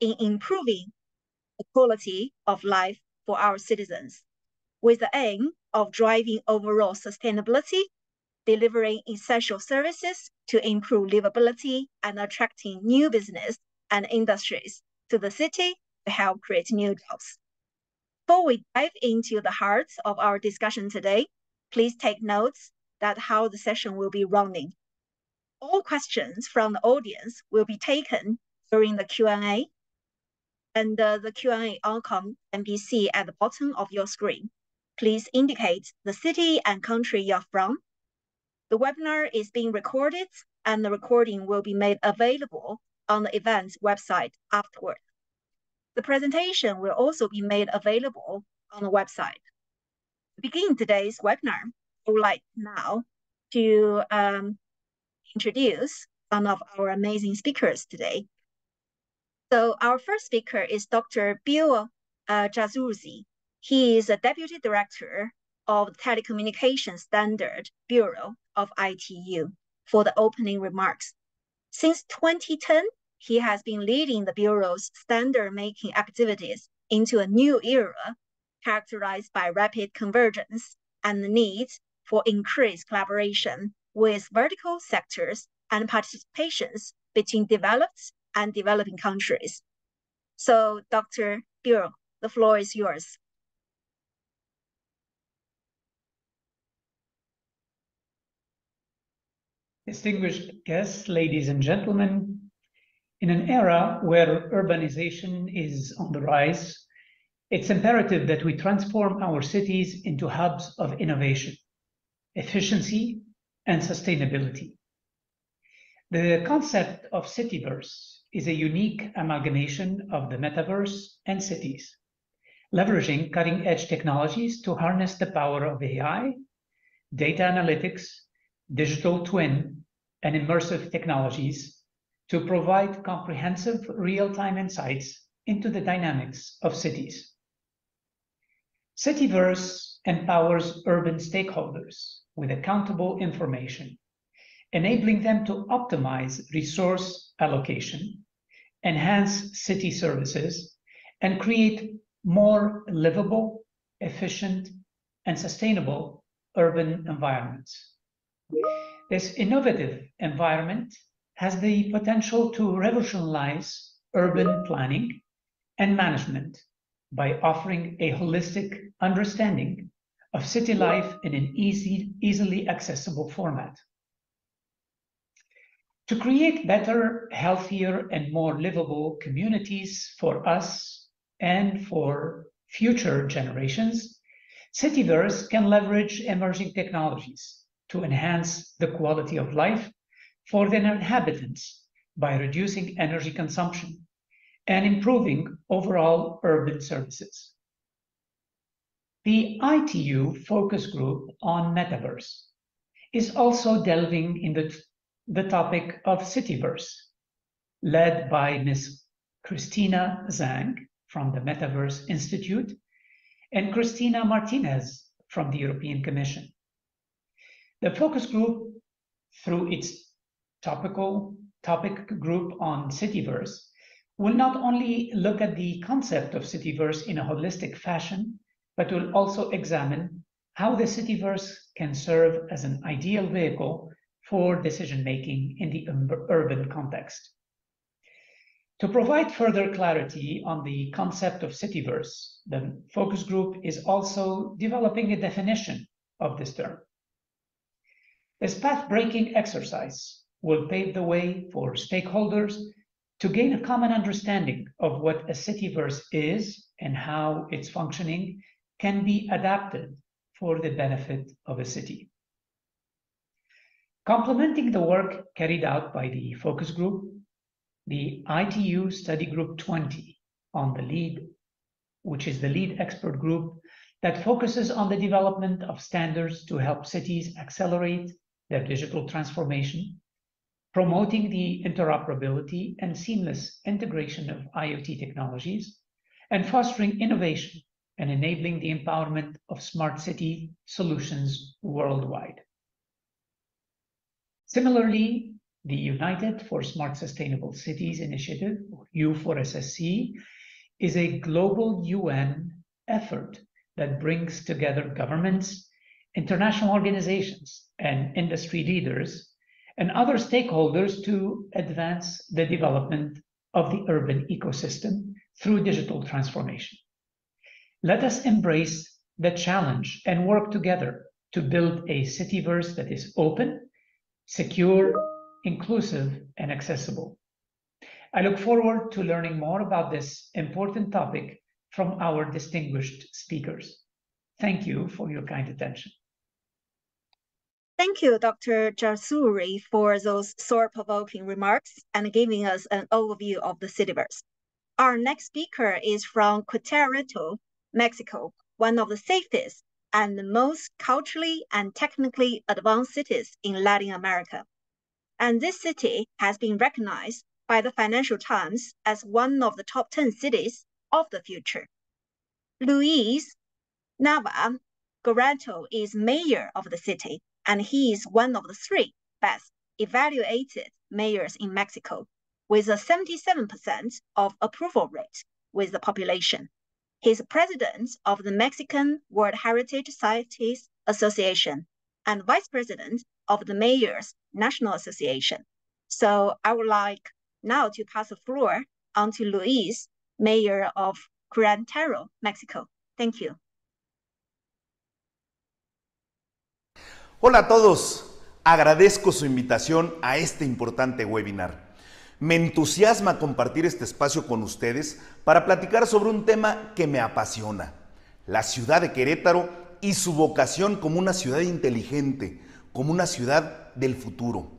in improving the quality of life for our citizens, with the aim of driving overall sustainability, delivering essential services to improve livability, and attracting new business and industries to the city to help create new jobs. Before we dive into the heart of our discussion today, please take notes that how the session will be running. All questions from the audience will be taken during the Q&A, and the Q&A icon can be seen at the bottom of your screen. Please indicate the city and country you're from. The webinar is being recorded, and the recording will be made available on the event's website afterward. The presentation will also be made available on the website. To begin today's webinar, I would like now to introduce one of our amazing speakers today. So our first speaker is Dr. Bill Jazurzi. He is a Deputy Director of the Telecommunications Standard Bureau of ITU for the opening remarks. Since 2010, he has been leading the Bureau's standard-making activities into a new era characterized by rapid convergence and the need for increased collaboration with vertical sectors and participations between developed and developing countries. So, Dr. Bill, the floor is yours. Distinguished guests, ladies and gentlemen, in an era where urbanization is on the rise, it's imperative that we transform our cities into hubs of innovation, efficiency, and sustainability. The concept of Cityverse is a unique amalgamation of the metaverse and cities, leveraging cutting-edge technologies to harness the power of AI, data analytics, digital twin, and immersive technologies to provide comprehensive real-time insights into the dynamics of cities. Cityverse empowers urban stakeholders with accountable information, enabling them to optimize resource allocation, enhance city services, and create more livable, efficient, and sustainable urban environments. This innovative environment has the potential to revolutionize urban planning and management by offering a holistic understanding of city life in an easily accessible format. To create better, healthier, and more livable communities for us and for future generations, Cityverse can leverage emerging technologies to enhance the quality of life for their inhabitants by reducing energy consumption and improving overall urban services. The ITU focus group on Metaverse is also delving into the topic of Cityverse, led by Ms. Christina Zhang from the Metaverse Institute and Cristina Martinez from the European Commission. The focus group, through its topic group on Cityverse, will not only look at the concept of Cityverse in a holistic fashion, but will also examine how the Cityverse can serve as an ideal vehicle for decision-making in the urban context. To provide further clarity on the concept of Cityverse, the focus group is also developing a definition of this term. This path-breaking exercise will pave the way for stakeholders to gain a common understanding of what a Cityverse is and how its functioning can be adapted for the benefit of a city. Complementing the work carried out by the focus group, the ITU Study Group 20 on the lead, which is the lead expert group that focuses on the development of standards to help cities accelerate their digital transformation, promoting the interoperability and seamless integration of IoT technologies, and fostering innovation and enabling the empowerment of smart city solutions worldwide. Similarly, The United for Smart Sustainable Cities initiative, U4SSC, is a global UN effort that brings together governments, international organizations, and industry leaders, and other stakeholders to advance the development of the urban ecosystem through digital transformation. Let us embrace the challenge and work together to build a cityverse that is open, secure, inclusive, and accessible. I look forward to learning more about this important topic from our distinguished speakers. Thank you for your kind attention. Thank you, Dr. Jasuri, for those thought-provoking remarks and giving us an overview of the cityverse. Our next speaker is from Querétaro, Mexico, one of the safest and most culturally and technically advanced cities in Latin America. And this city has been recognized by the Financial Times as one of the top 10 cities of the future. Luis Nava Guerrero is mayor of the city, and he is one of the 3 best evaluated mayors in Mexico, with a 77% of approval rate with the population. He is president of the Mexican World Heritage Sites Association and vice president of the Mayors National Association. So I would like now to pass the floor on to Luis, mayor of Querétaro, Mexico. Thank you. Hola a todos, agradezco su invitación a este importante webinar. Me entusiasma compartir este espacio con ustedes para platicar sobre un tema que me apasiona, la ciudad de Querétaro y su vocación como una ciudad inteligente, como una ciudad del futuro.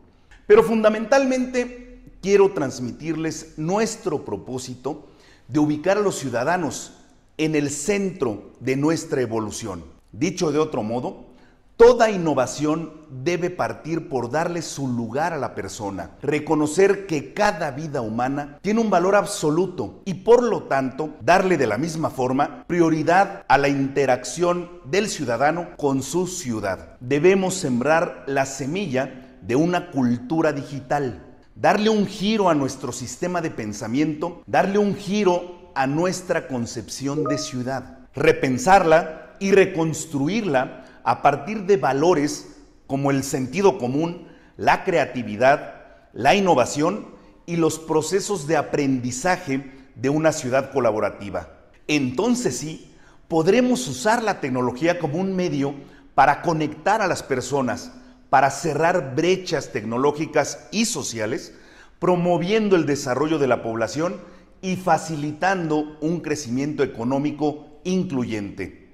Pero fundamentalmente quiero transmitirles nuestro propósito de ubicar a los ciudadanos en el centro de nuestra evolución. Dicho de otro modo, toda innovación debe partir por darle su lugar a la persona, reconocer que cada vida humana tiene un valor absoluto y por lo tanto darle de la misma forma prioridad a la interacción del ciudadano con su ciudad. Debemos sembrar la semilla de una cultura digital, darle un giro a nuestro sistema de pensamiento, darle un giro a nuestra concepción de ciudad, repensarla y reconstruirla a partir de valores como el sentido común, la creatividad, la innovación y los procesos de aprendizaje de una ciudad colaborativa. Entonces sí, podremos usar la tecnología como un medio para conectar a las personas, para cerrar brechas tecnológicas y sociales, promoviendo el desarrollo de la población y facilitando un crecimiento económico incluyente.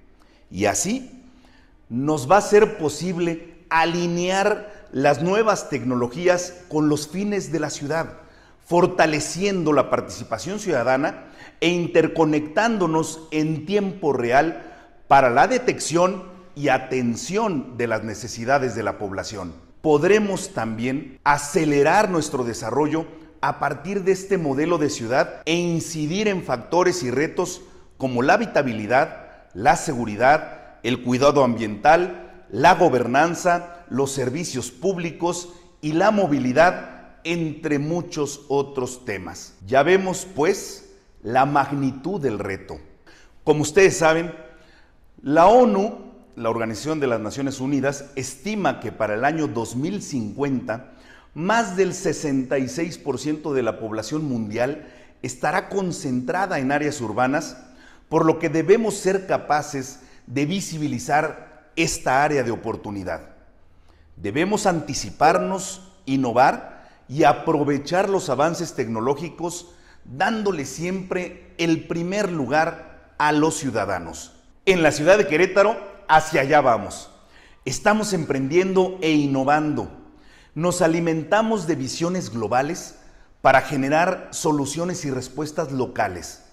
Y así, nos va a ser posible alinear las nuevas tecnologías con los fines de la ciudad, fortaleciendo la participación ciudadana e interconectándonos en tiempo real para la detección y atención de las necesidades de la población. Podremos también acelerar nuestro desarrollo a partir de este modelo de ciudad e incidir en factores y retos como la habitabilidad, la seguridad, el cuidado ambiental, la gobernanza, los servicios públicos y la movilidad, entre muchos otros temas. Ya vemos, pues, la magnitud del reto. Como ustedes saben, la ONU, la Organización de las Naciones Unidas, estima que para el año 2050, más del 66% de la población mundial estará concentrada en áreas urbanas, por lo que debemos ser capaces de visibilizar esta área de oportunidad. Debemos anticiparnos, innovar y aprovechar los avances tecnológicos, dándole siempre el primer lugar a los ciudadanos. En la ciudad de Querétaro, hacia allá vamos. Estamos emprendiendo e innovando. Nos alimentamos de visiones globales para generar soluciones y respuestas locales.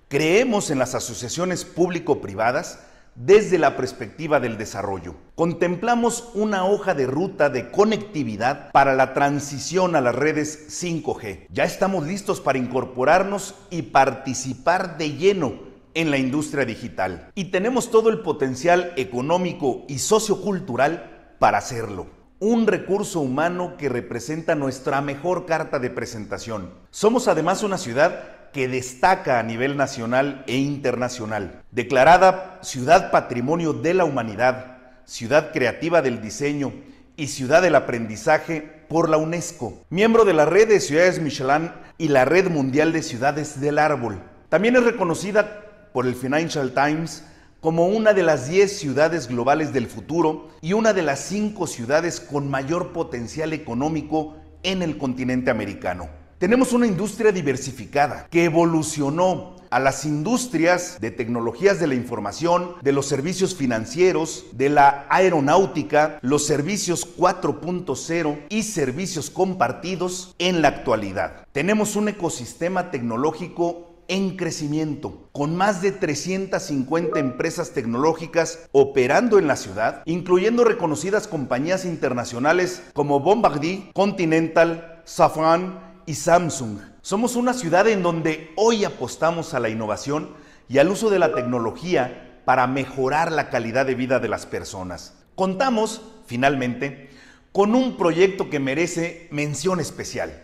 Creemos en las asociaciones público-privadas desde la perspectiva del desarrollo. Contemplamos una hoja de ruta de conectividad para la transición a las redes 5G. Ya estamos listos para incorporarnos y participar de lleno en la industria digital. Y tenemos todo el potencial económico y sociocultural para hacerlo. un recurso humano que representa nuestra mejor carta de presentación. Somos además una ciudad que destaca a nivel nacional e internacional, declarada Ciudad Patrimonio de la Humanidad, Ciudad Creativa del Diseño y Ciudad del Aprendizaje por la UNESCO, miembro de la Red de Ciudades Michelin y la Red Mundial de Ciudades del Árbol. También es reconocida por el Financial Times como una de las 10 ciudades globales del futuro y una de las 5 ciudades con mayor potencial económico en el continente americano. Tenemos una industria diversificada que evolucionó a las industrias de tecnologías de la información, de los servicios financieros, de la aeronáutica, los servicios 4.0 y servicios compartidos en la actualidad. Tenemos un ecosistema tecnológico en crecimiento, con más de 350 empresas tecnológicas operando en la ciudad, incluyendo reconocidas compañías internacionales como Bombardier, Continental, Safran y Samsung. Somos una ciudad en donde hoy apostamos a la innovación y al uso de la tecnología para mejorar la calidad de vida de las personas. Contamos, finalmente, con un proyecto que merece mención especial,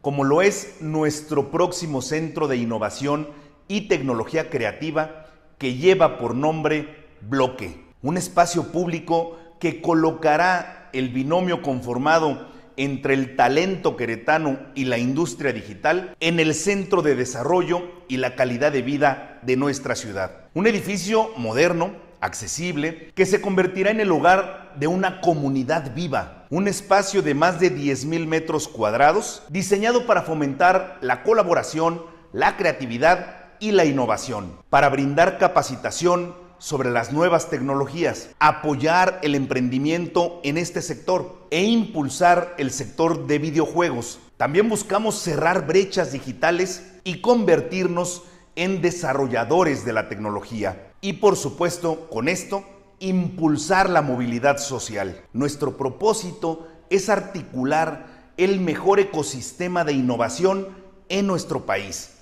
como lo es nuestro próximo Centro de Innovación y Tecnología Creativa, que lleva por nombre Bloque, un espacio público que colocará el binomio conformado entre el talento queretano y la industria digital en el centro de desarrollo y la calidad de vida de nuestra ciudad. Un edificio moderno, accesible, que se convertirá en el hogar de una comunidad viva, un espacio de más de 10,000 metros cuadrados, diseñado para fomentar la colaboración, la creatividad y la innovación, para brindar capacitación sobre las nuevas tecnologías, apoyar el emprendimiento en este sector e impulsar el sector de videojuegos. También buscamos cerrar brechas digitales y convertirnos en desarrolladores de la tecnología. Y por supuesto, con esto, impulsar la movilidad social. Nuestro propósito es articular el mejor ecosistema de innovación en nuestro país,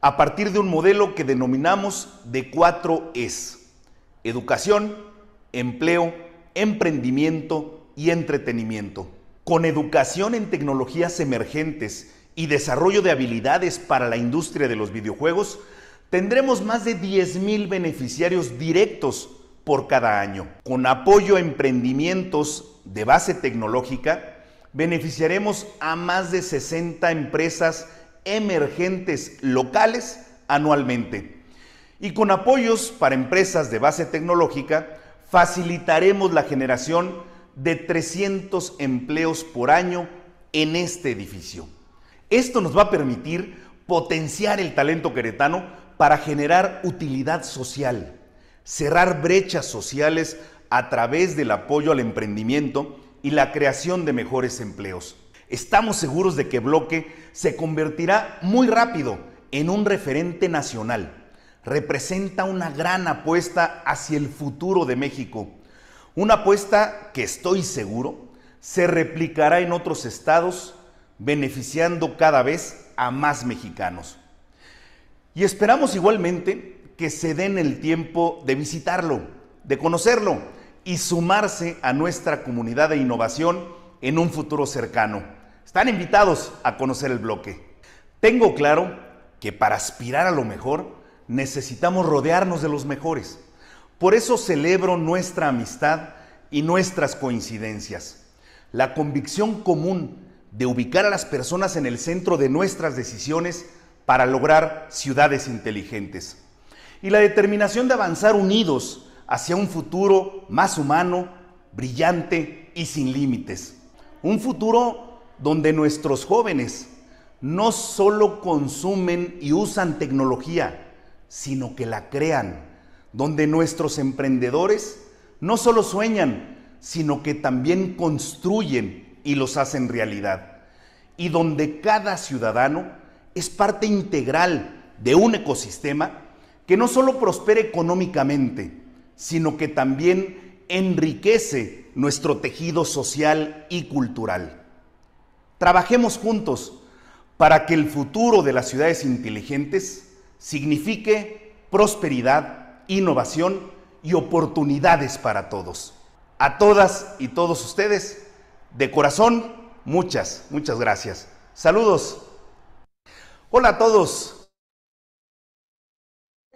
a partir de un modelo que denominamos de 4 Es: educación, empleo, emprendimiento y entretenimiento. Con educación en tecnologías emergentes y desarrollo de habilidades para la industria de los videojuegos, tendremos más de 10,000 beneficiarios directos por cada año. Con apoyo a emprendimientos de base tecnológica, beneficiaremos a más de 60 empresas emergentes locales anualmente. Y con apoyos para empresas de base tecnológica, facilitaremos la generación de 300 empleos por año en este edificio. Esto nos va a permitir potenciar el talento queretano para generar utilidad social, cerrar brechas sociales a través del apoyo al emprendimiento y la creación de mejores empleos. Estamos seguros de que Bloque se convertirá muy rápido en un referente nacional. Representa una gran apuesta hacia el futuro de México, una apuesta que estoy seguro se replicará en otros estados, beneficiando cada vez a más mexicanos. Y esperamos igualmente que se den el tiempo de visitarlo, de conocerlo y sumarse a nuestra comunidad de innovación en un futuro cercano. Están invitados a conocer el Bloque. Tengo claro que para aspirar a lo mejor necesitamos rodearnos de los mejores. Por eso celebro nuestra amistad y nuestras coincidencias. La convicción común de ubicar a las personas en el centro de nuestras decisiones para lograr ciudades inteligentes. Y la determinación de avanzar unidos hacia un futuro más humano, brillante y sin límites. Un futuro donde nuestros jóvenes no solo consumen y usan tecnología, sino que la crean, donde nuestros emprendedores no solo sueñan, sino que también construyen y los hacen realidad, y donde cada ciudadano es parte integral de un ecosistema que no solo prospera económicamente, sino que también enriquece nuestro tejido social y cultural. Trabajemos juntos para que el futuro de las ciudades inteligentes signifique prosperidad, innovación y oportunidades para todos. A todas y todos ustedes, De corazón, muchas gracias. Saludos. Hola a todos.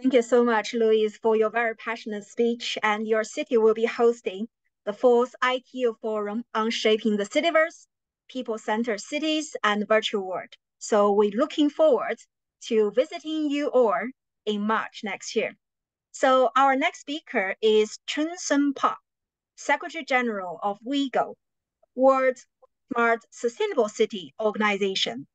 Thank you so much, Luis, for your very passionate speech. And your city will be hosting the 4th ITU Forum on Shaping the Cityverse, People-Centered Cities, and Virtual World. So we're looking forward to visiting you all in March next year. So our next speaker is Chun-Sun Park, Secretary General of WeGo, World Smart Sustainable City Organization.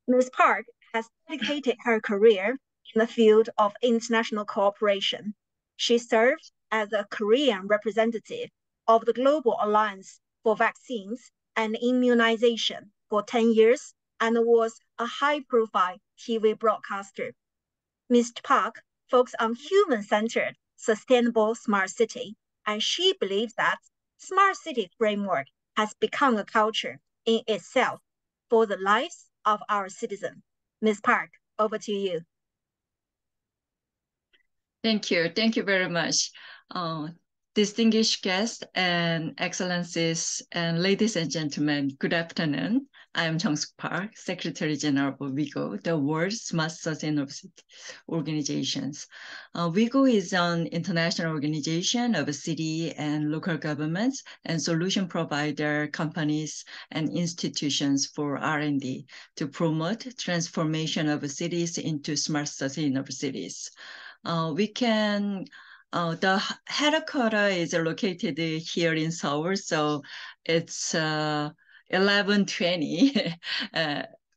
Ms. Park has dedicated her career in the field of international cooperation. She served as a Korean representative of the Global Alliance for Vaccines and Immunization for 10 years and was a high-profile TV broadcaster. Ms. Park focused on human-centered, sustainable smart city, and she believes that smart city framework has become a culture in itself for the lives of our citizens. Ms. Park, over to you. Thank you. Thank you very much. Distinguished guests and excellencies and ladies and gentlemen, good afternoon. I am Jung-Suk Park, Secretary General of WeGo, the World Smart Sustainable City Organizations. WeGo is an international organization of city and local governments and solution provider companies and institutions for R&D to promote transformation of cities into smart sustainable cities. The headquarters is located here in Seoul, so it's 11:20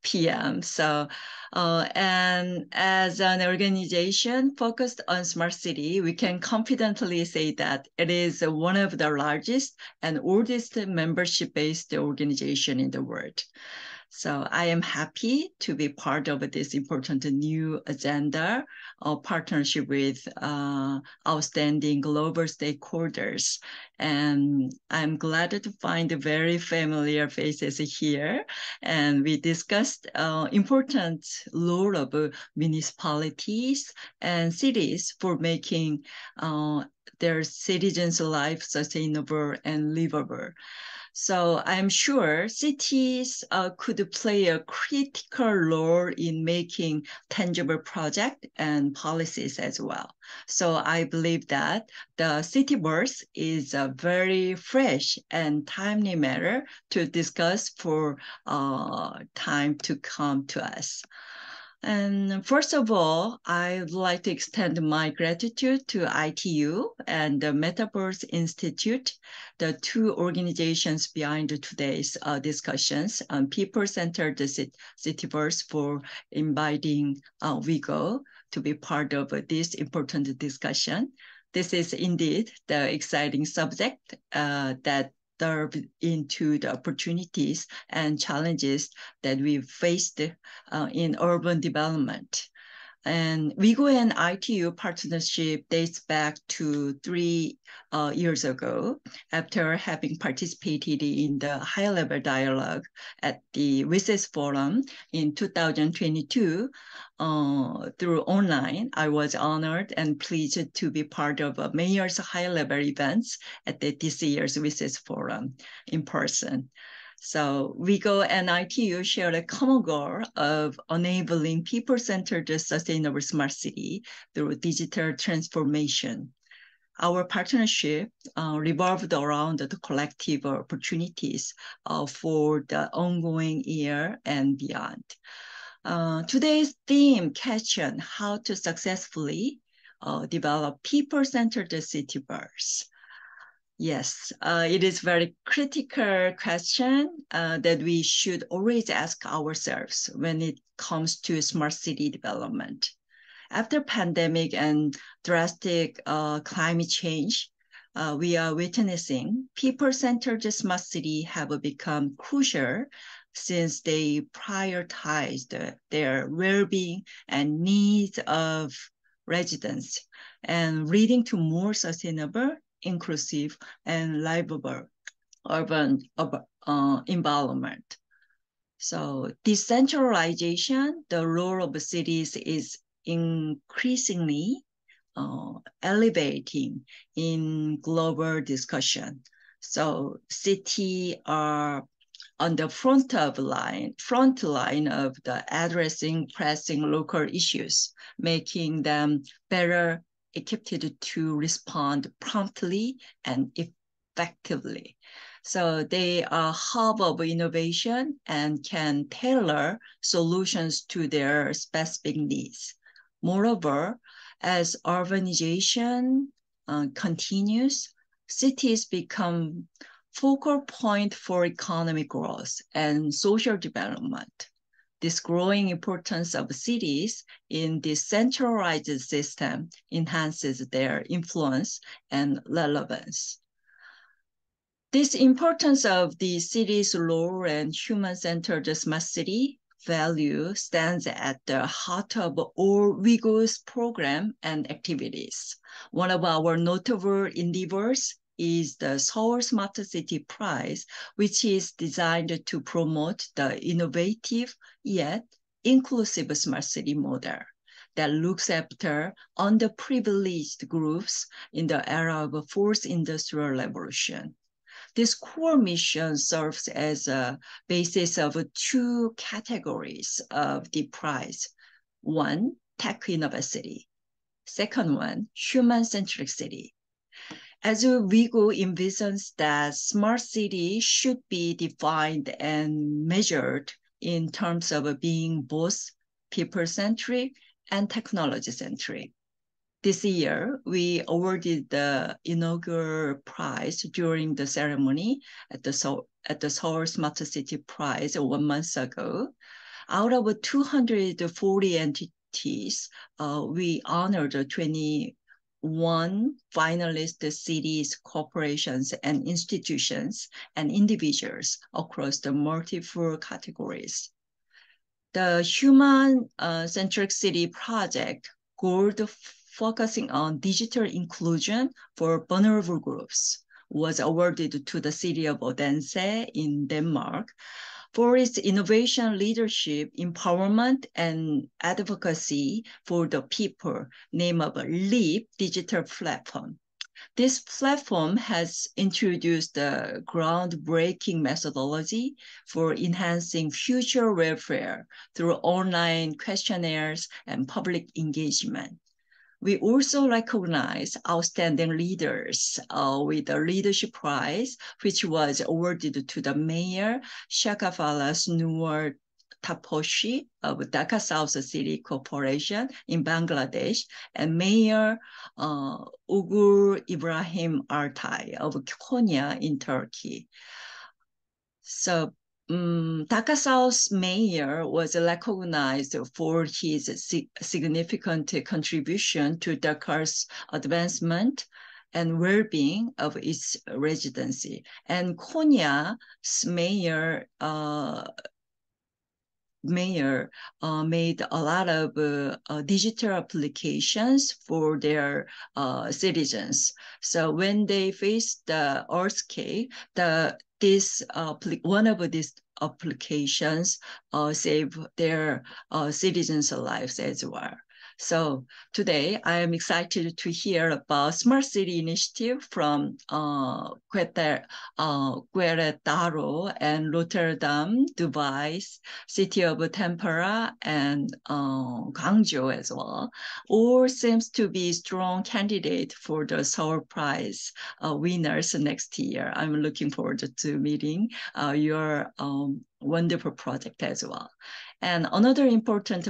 p.m. So, and as an organization focused on smart city, we can confidently say that it is one of the largest and oldest membership-based organization in the world. So I am happy to be part of this important new agenda of partnership with outstanding global stakeholders. And I'm glad to find very familiar faces here. And we discussed important role of municipalities and cities for making their citizens' life sustainable and livable. So I'm sure cities could play a critical role in making tangible projects and policies as well. So I believe that the Cityverse is a very fresh and timely matter to discuss for time to come to us. And first of all, I'd like to extend my gratitude to ITU and the Metaverse Institute, the two organizations behind today's discussions on People-Centered Citiverse, for inviting WeGo to be part of this important discussion. This is indeed the exciting subject that delve into the opportunities and challenges that we've faced in urban development. And WeGo and ITU partnership dates back to 3 years ago, after having participated in the high-level dialogue at the WSIS Forum in 2022 through online. I was honored and pleased to be part of a mayor's high-level events at this year's WSIS Forum in person. So WeGo and ITU share a common goal of enabling people-centered sustainable smart city through digital transformation. Our partnership revolved around the collective opportunities for the ongoing year and beyond. Today's theme captions how to successfully develop people-centered cityverse. Yes, it is a very critical question that we should always ask ourselves when it comes to smart city development. After pandemic and drastic climate change, we are witnessing people-centered smart city have become crucial since they prioritized their well-being and needs of residents, and leading to more sustainable, inclusive, and livable urban environment. So decentralization, the role of cities is increasingly elevating in global discussion. So cities are on the front line of the addressing pressing local issues, making them better equipped to respond promptly and effectively. So they are a hub of innovation and can tailor solutions to their specific needs. Moreover, as urbanization continues, cities become focal point for economic growth and social development. This growing importance of cities in this centralized system enhances their influence and relevance. This importance of the city's role and human-centered smart city value stands at the heart of all WIGO's program and activities. One of our notable endeavors is the Seoul Smart City Prize, which is designed to promote the innovative yet inclusive smart city model that looks after underprivileged groups in the era of the fourth industrial revolution. This core mission serves as a basis of two categories of the prize. One, tech innovacity. Second one, human-centric city. As WIGO envisions that smart city should be defined and measured in terms of being both people-centric and technology-centric. This year, we awarded the inaugural prize during the ceremony at the Seoul Smart City Prize 1 month ago. Out of 240 entities, we honored 21 finalist cities, corporations, and institutions, and individuals across the multiple categories. The Human-Centric City Project gold focusing on digital inclusion for vulnerable groups was awarded to the city of Odense in Denmark for its innovation, leadership, empowerment, and advocacy for the people, named of LEAP digital platform. This platform has introduced a groundbreaking methodology for enhancing future welfare through online questionnaires and public engagement. We also recognize outstanding leaders with the Leadership Prize, which was awarded to the Mayor Shakafalas Nur Taposhi of Dhaka South City Corporation in Bangladesh, and Mayor Ugur Ibrahim Altay of Konya in Turkey. So Dhaka South mayor was recognized for his significant contribution to Dhaka's advancement and well-being of its residency. And Konya's mayor made a lot of digital applications for their citizens. So when they faced the earthquake, one of these applications saved their citizens' lives as well. So today I am excited to hear about Smart City Initiative from Querétaro and Rotterdam, Dubai, City of Tempera, and Guangzhou as well. All seems to be strong candidate for the Seoul Prize winners next year. I'm looking forward to meeting your wonderful project as well. And another important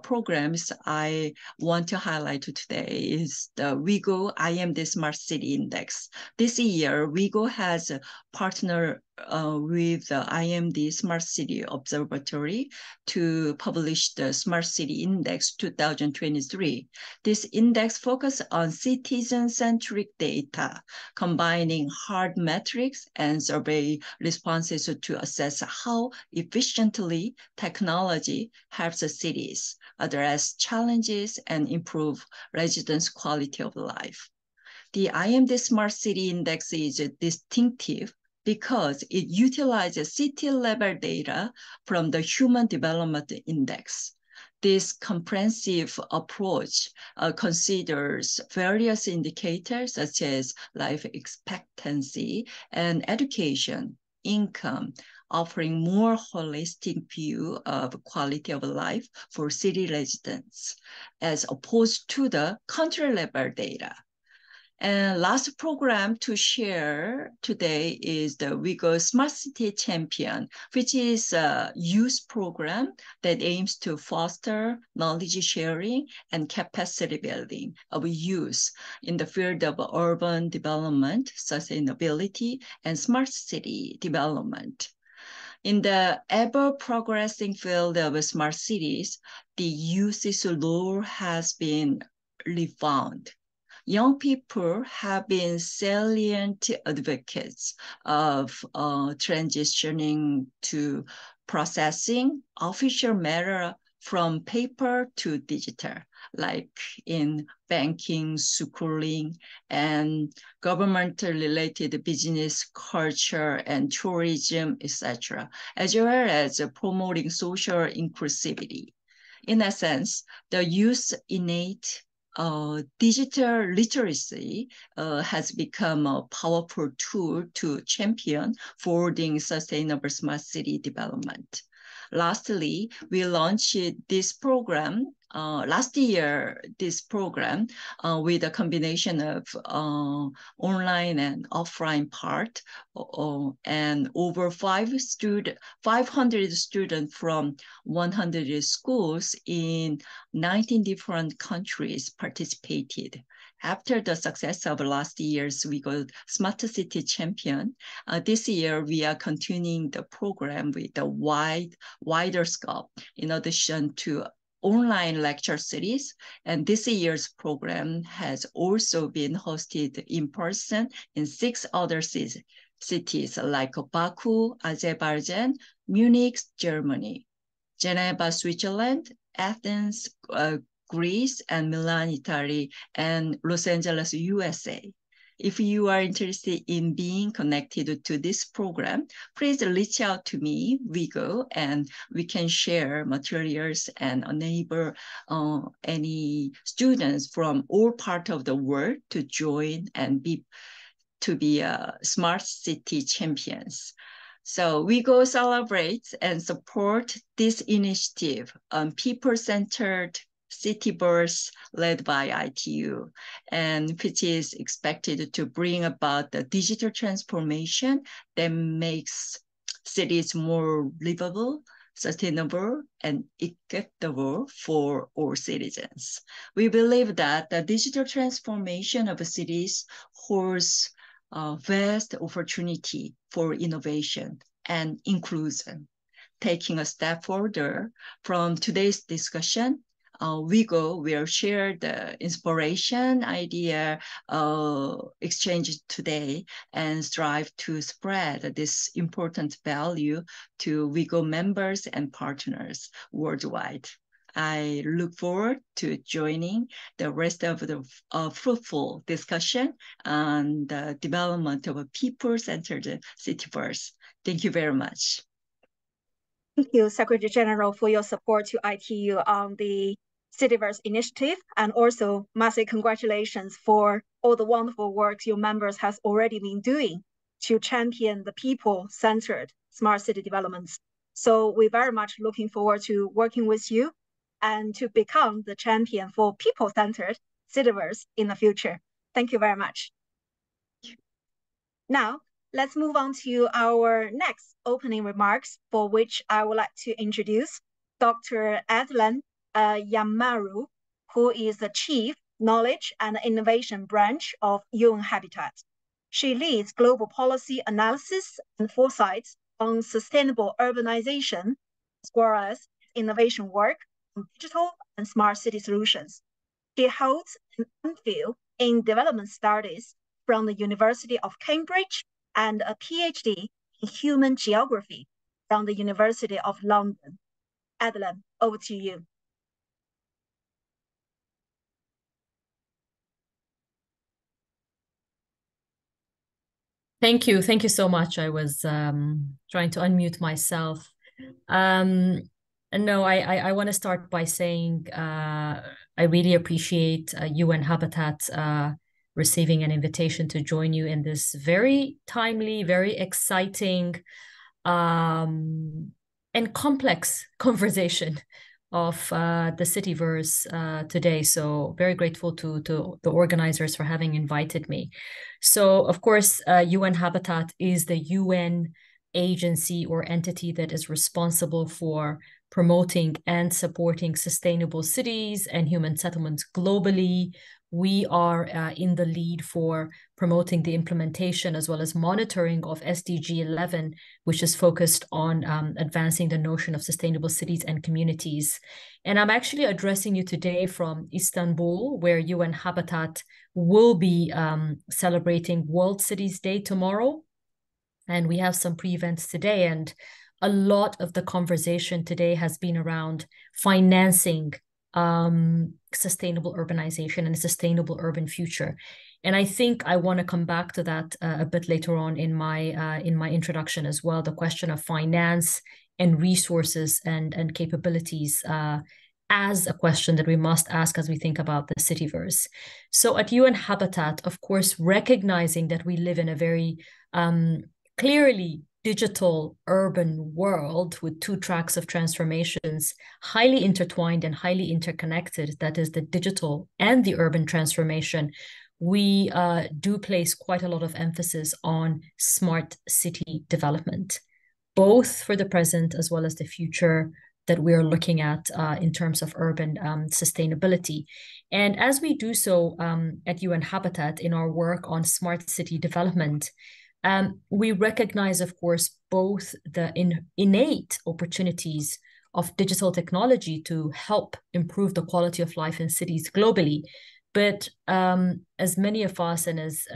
programs I want to highlight today is the WIGO I Am the Smart City Index. This year, WIGO has partnered with the IMD Smart City Observatory to publish the Smart City Index 2023. This index focuses on citizen-centric data, combining hard metrics and survey responses to assess how efficiently technology helps cities address challenges and improve residents' quality of life. The IMD Smart City Index is distinctive because it utilizes city-level data from the Human Development Index. This comprehensive approach considers various indicators such as life expectancy and education, income, offering more holistic view of quality of life for city residents, as opposed to the country level data. And last program to share today is the WIGO Smart City Champion, which is a youth program that aims to foster knowledge sharing and capacity building of youth in the field of urban development, sustainability, and smart city development. In the ever-progressing field of smart cities, the youth's role has been refound. Young people have been salient advocates of transitioning to processing official matter from paper to digital, like in banking, schooling, and government-related business, culture, and tourism, etc., as well as promoting social inclusivity. In essence, the youth's innate digital literacy has become a powerful tool to champion forwarding sustainable smart city development. Lastly, we launched this program last year, with a combination of online and offline part, and over 500 students from 100 schools in 19 different countries participated. After the success of last year's WIGO Smart City Champion, this year we are continuing the program with a wider scope in addition to online lecture series. And this year's program has also been hosted in person in 6 other cities like Baku, Azerbaijan, Munich, Germany, Geneva, Switzerland, Athens, Greece, and Milan, Italy, and Los Angeles, USA. If you are interested in being connected to this program, please reach out to me, WIGO, and we can share materials and enable any students from all parts of the world to join and be smart city champions. So WIGO celebrates and support this initiative on People-Centred Citiverse led by ITU, and which is expected to bring about the digital transformation that makes cities more livable, sustainable, and equitable for all citizens. We believe that the digital transformation of cities holds a vast opportunity for innovation and inclusion. Taking a step further from today's discussion, WIGO will share the inspiration, idea exchanged today and strive to spread this important value to WIGO members and partners worldwide. I look forward to joining the rest of the fruitful discussion on the development of a people-centered Citiverse. Thank you very much. Thank you, Secretary General, for your support to ITU on the Citiverse initiative, and also massive congratulations for all the wonderful work your members has already been doing to champion the people-centered smart city developments. So we're very much looking forward to working with you and to become the champion for people-centered Citiverse in the future. Thank you very much. Now, let's move on to our next opening remarks, for which I would like to introduce Dr. Adlan Yamaru, who is the Chief Knowledge and Innovation Branch of UN Habitat. She leads global policy analysis and foresight on sustainable urbanization, as well as innovation work on digital and smart city solutions. She holds an MPhil in development studies from the University of Cambridge and a PhD in human geography from the University of London. Adlan, over to you. Thank you. Thank you so much. I was trying to unmute myself. No, I want to start by saying I really appreciate UN Habitat receiving an invitation to join you in this very timely, very exciting and complex conversation of the Cityverse today. So very grateful to the organizers for having invited me. So of course, UN Habitat is the UN agency or entity that is responsible for promoting and supporting sustainable cities and human settlements globally. We are in the lead for promoting the implementation as well as monitoring of SDG 11, which is focused on advancing the notion of sustainable cities and communities. And I'm actually addressing you today from Istanbul, where UN Habitat will be celebrating World Cities Day tomorrow. And we have some pre-events today. And a lot of the conversation today has been around financing sustainable urbanization and a sustainable urban future. And I think I want to come back to that a bit later on in my introduction as well, the question of finance and resources and capabilities as a question that we must ask as we think about the Cityverse. So at UN Habitat, of course, recognizing that we live in a very clearly digital urban world with two tracks of transformations, highly intertwined and highly interconnected, that is the digital and the urban transformation, we do place quite a lot of emphasis on smart city development, both for the present as well as the future that we're looking at in terms of urban sustainability. And as we do so at UN Habitat in our work on smart city development, we recognize, of course, both the innate opportunities of digital technology to help improve the quality of life in cities globally. But as many of us and as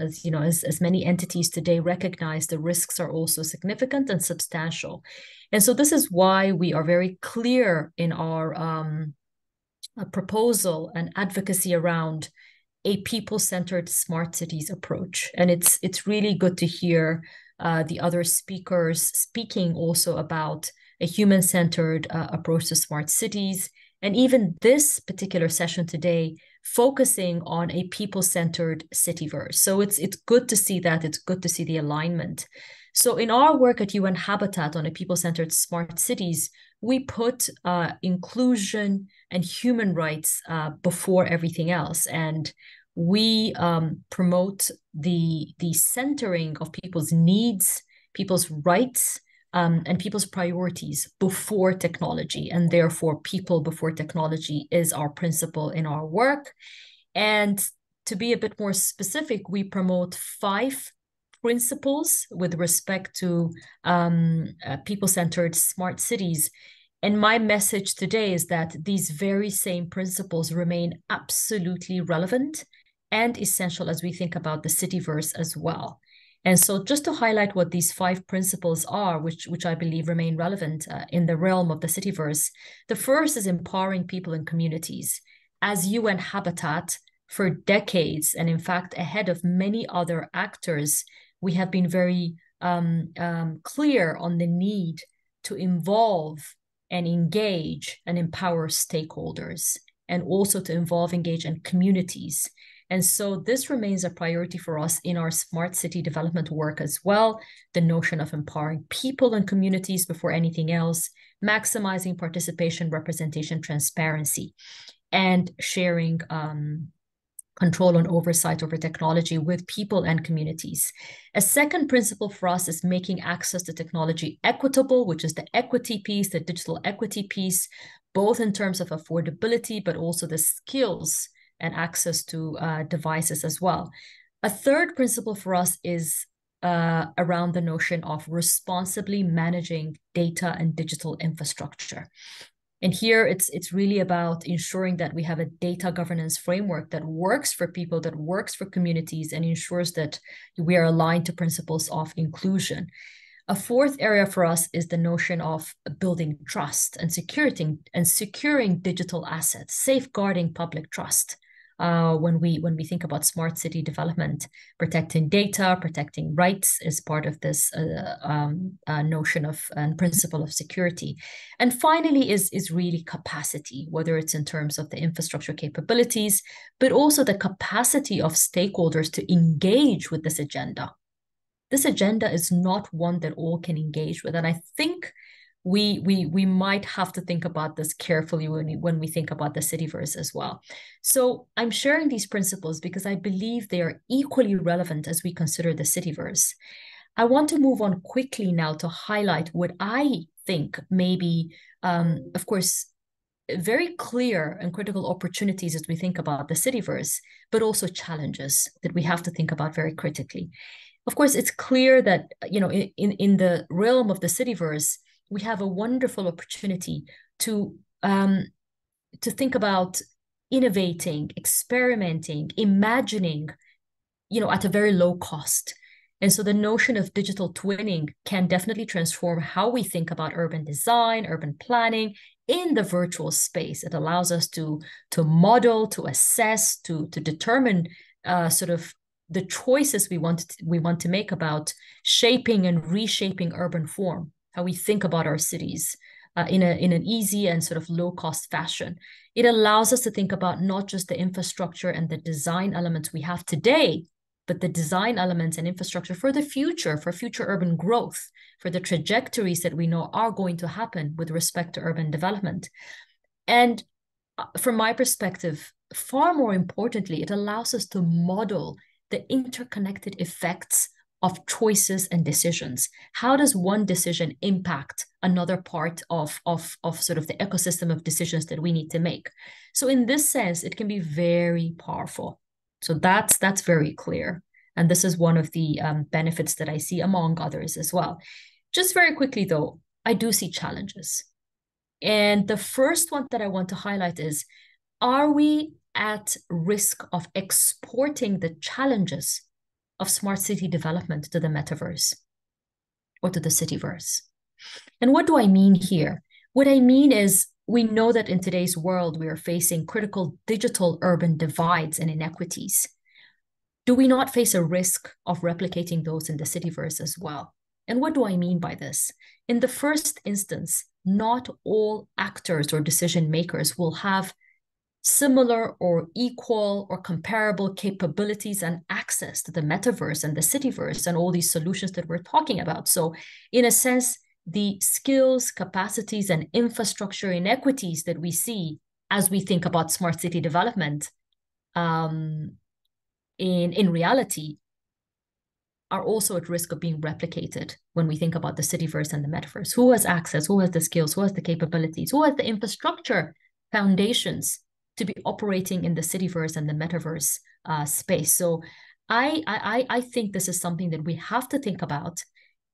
many entities today recognize, the risks are also significant and substantial. And so this is why we are very clear in our proposal and advocacy around a people-centered smart cities approach. And it's really good to hear the other speakers speaking also about a human-centered approach to smart cities. And even this particular session today focusing on a people-centered cityverse. So it's good to see that. It's good to see the alignment. So in our work at UN Habitat on a people-centered smart cities, we put inclusion and human rights before everything else. And we promote the centering of people's needs, people's rights, and people's priorities before technology. And therefore, people before technology is our principle in our work. And to be a bit more specific, we promote 5 principles with respect to people-centered smart cities. And my message today is that these very same principles remain absolutely relevant and essential as we think about the Cityverse as well. And so just to highlight what these 5 principles are, which I believe remain relevant in the realm of the Cityverse, the first is empowering people and communities. As UN Habitat, for decades, and in fact, ahead of many other actors, we have been very clear on the need to involve and engage and empower stakeholders, and also to involve, engage, and communities. And so this remains a priority for us in our smart city development work as well, the notion of empowering people and communities before anything else, maximizing participation, representation, transparency, and sharing control and oversight over technology with people and communities. A second principle for us is making access to technology equitable, which is the equity piece, the digital equity piece, both in terms of affordability, but also the skills and access to devices as well. A third principle for us is around the notion of responsibly managing data and digital infrastructure. And here it's really about ensuring that we have a data governance framework that works for people, that works for communities, and ensures that we are aligned to principles of inclusion. A fourth area for us is the notion of building trust and securing digital assets, safeguarding public trust. When we think about smart city development, protecting data, protecting rights is part of this notion of and principle of security. And finally is really capacity, whether it's in terms of the infrastructure capabilities, but also the capacity of stakeholders to engage with this agenda. this agenda is not one that all can engage with. And I think we might have to think about this carefully when we think about the Cityverse as well. So I'm sharing these principles because I believe they are equally relevant as we consider the Cityverse. I want to move on quickly now to highlight what I think may be, of course, very clear and critical opportunities as we think about the Cityverse, but also challenges that we have to think about very critically. Of course, it's clear that, in the realm of the Cityverse, we have a wonderful opportunity to think about innovating, experimenting, imagining, at a very low cost. And so the notion of digital twinning can definitely transform how we think about urban design, urban planning in the virtual space. It allows us to model, to assess, to determine sort of the choices we want to make about shaping and reshaping urban form, how we think about our cities in an easy and sort of low-cost fashion. It allows us to think about not just the infrastructure and the design elements we have today, but the design elements and infrastructure for the future, for future urban growth, for the trajectories that we know are going to happen with respect to urban development. And from my perspective, far more importantly, it allows us to model the interconnected effects of choices and decisions. How does one decision impact another part of sort of the ecosystem of decisions that we need to make? So in this sense, it can be very powerful. So that's very clear. And this is one of the benefits that I see among others as well. Just very quickly, though, I do see challenges. And the first one that I want to highlight is, are we at risk of exporting the challenges of smart city development to the metaverse or to the Cityverse? And what do I mean here? What I mean is, we know that in today's world, we are facing critical digital urban divides and inequities. Do we not face a risk of replicating those in the Cityverse as well? And what do I mean by this? In the first instance, not all actors or decision makers will have similar or equal or comparable capabilities and access to the metaverse and the Cityverse and all these solutions that we're talking about. So in a sense, the skills, capacities, and infrastructure inequities that we see as we think about smart city development in reality are also at risk of being replicated when we think about the Cityverse and the metaverse. Who has access? Who has the skills? Who has the capabilities? Who has the infrastructure foundations to be operating in the Cityverse and the metaverse space? So I think this is something that we have to think about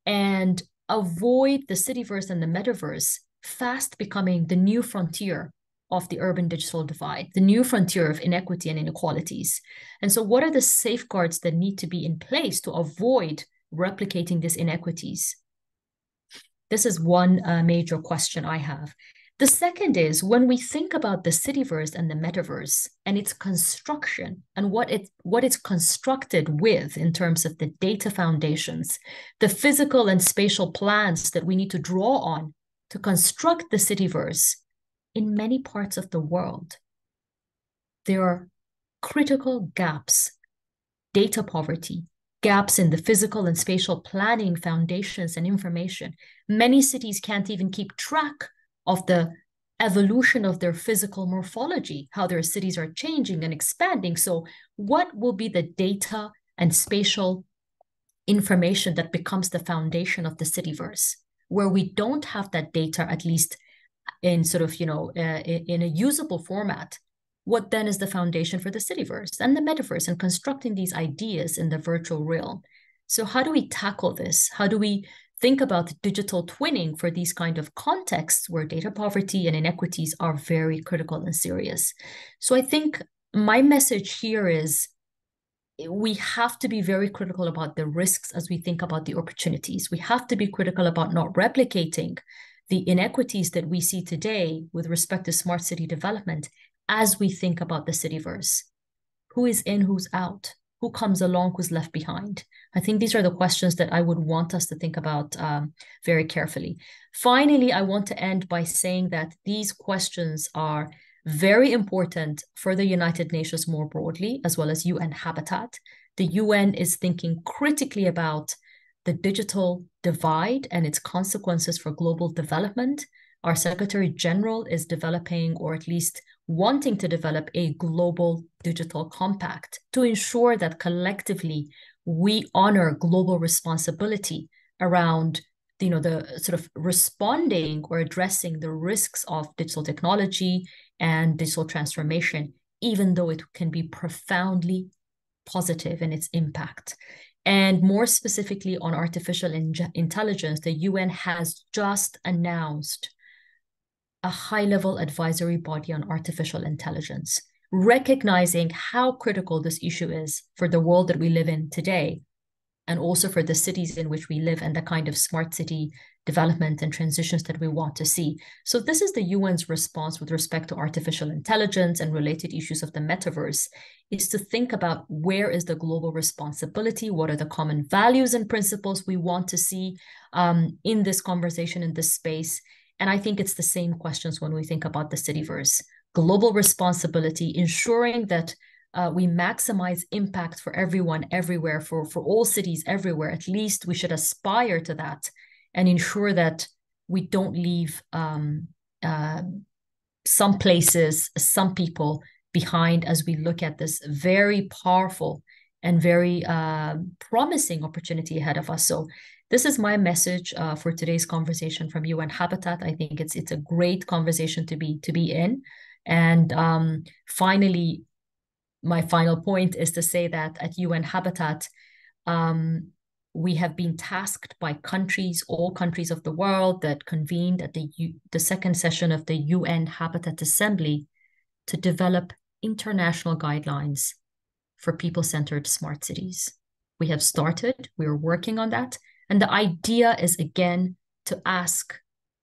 and avoid the Cityverse and the metaverse fast becoming the new frontier of the urban digital divide, the new frontier of inequity and inequalities. And so what are the safeguards that need to be in place to avoid replicating these inequities? This is one major question I have. The second is, when we think about the Cityverse and the metaverse and its construction and what it's constructed with in terms of the data foundations, the physical and spatial plans that we need to draw on to construct the Cityverse, in many parts of the world, there are critical gaps, data poverty, gaps in the physical and spatial planning foundations and information. Many cities can't even keep track of the evolution of their physical morphology, how their cities are changing and expanding. So what will be the data and spatial information that becomes the foundation of the Cityverse, where we don't have that data, at least in sort of, in a usable format? What then is the foundation for the Cityverse and the metaverse and constructing these ideas in the virtual realm? So how do we tackle this? How do we think about digital twinning for these kind of contexts where data poverty and inequities are very critical and serious? So I think my message here is, we have to be very critical about the risks as we think about the opportunities. We have to be critical about not replicating the inequities that we see today with respect to smart city development as we think about the Cityverse. Who is in, who's out? Who comes along, who's left behind? I think these are the questions that I would want us to think about very carefully. Finally, I want to end by saying that these questions are very important for the United Nations more broadly, as well as UN Habitat. The UN is thinking critically about the digital divide and its consequences for global development, our Secretary General is developing, or at least wanting to develop, a global digital compact to ensure that collectively we honor global responsibility around the sort of responding or addressing the risks of digital technology and digital transformation, even though it can be profoundly positive in its impact. And more specifically on artificial intelligence, the UN has just announced a high-level advisory body on artificial intelligence, recognizing how critical this issue is for the world that we live in today, and also for the cities in which we live and the kind of smart city development and transitions that we want to see. So this is the UN's response with respect to artificial intelligence and related issues of the metaverse, is to think about where is the global responsibility, what are the common values and principles we want to see in this conversation, in this space. And I think it's the same questions when we think about the Cityverse. Global responsibility, ensuring that we maximize impact for everyone, everywhere, for all cities everywhere. At least we should aspire to that and ensure that we don't leave some places, some people behind as we look at this very powerful and very promising opportunity ahead of us. So this is my message for today's conversation from UN Habitat. I think it's a great conversation to be in. And finally, my final point is to say that at UN Habitat, we have been tasked by countries, all countries of the world that convened at the second session of the UN Habitat Assembly to develop international guidelines for people-centered smart cities. We have started, we are working on that. And the idea is, again, to ask,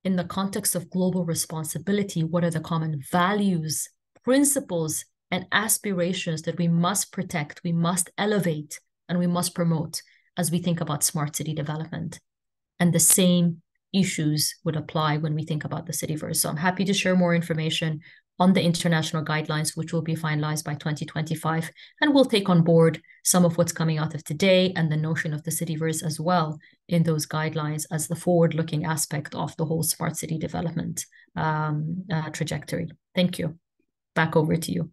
in the context of global responsibility, what are the common values, principles, and aspirations that we must protect, we must elevate, and we must promote as we think about smart city development. And the same issues would apply when we think about the Cityverse. So I'm happy to share more information on the international guidelines, which will be finalized by 2025. And we'll take on board some of what's coming out of today and the notion of the Cityverse as well in those guidelines as the forward-looking aspect of the whole smart city development trajectory. Thank you. Back over to you.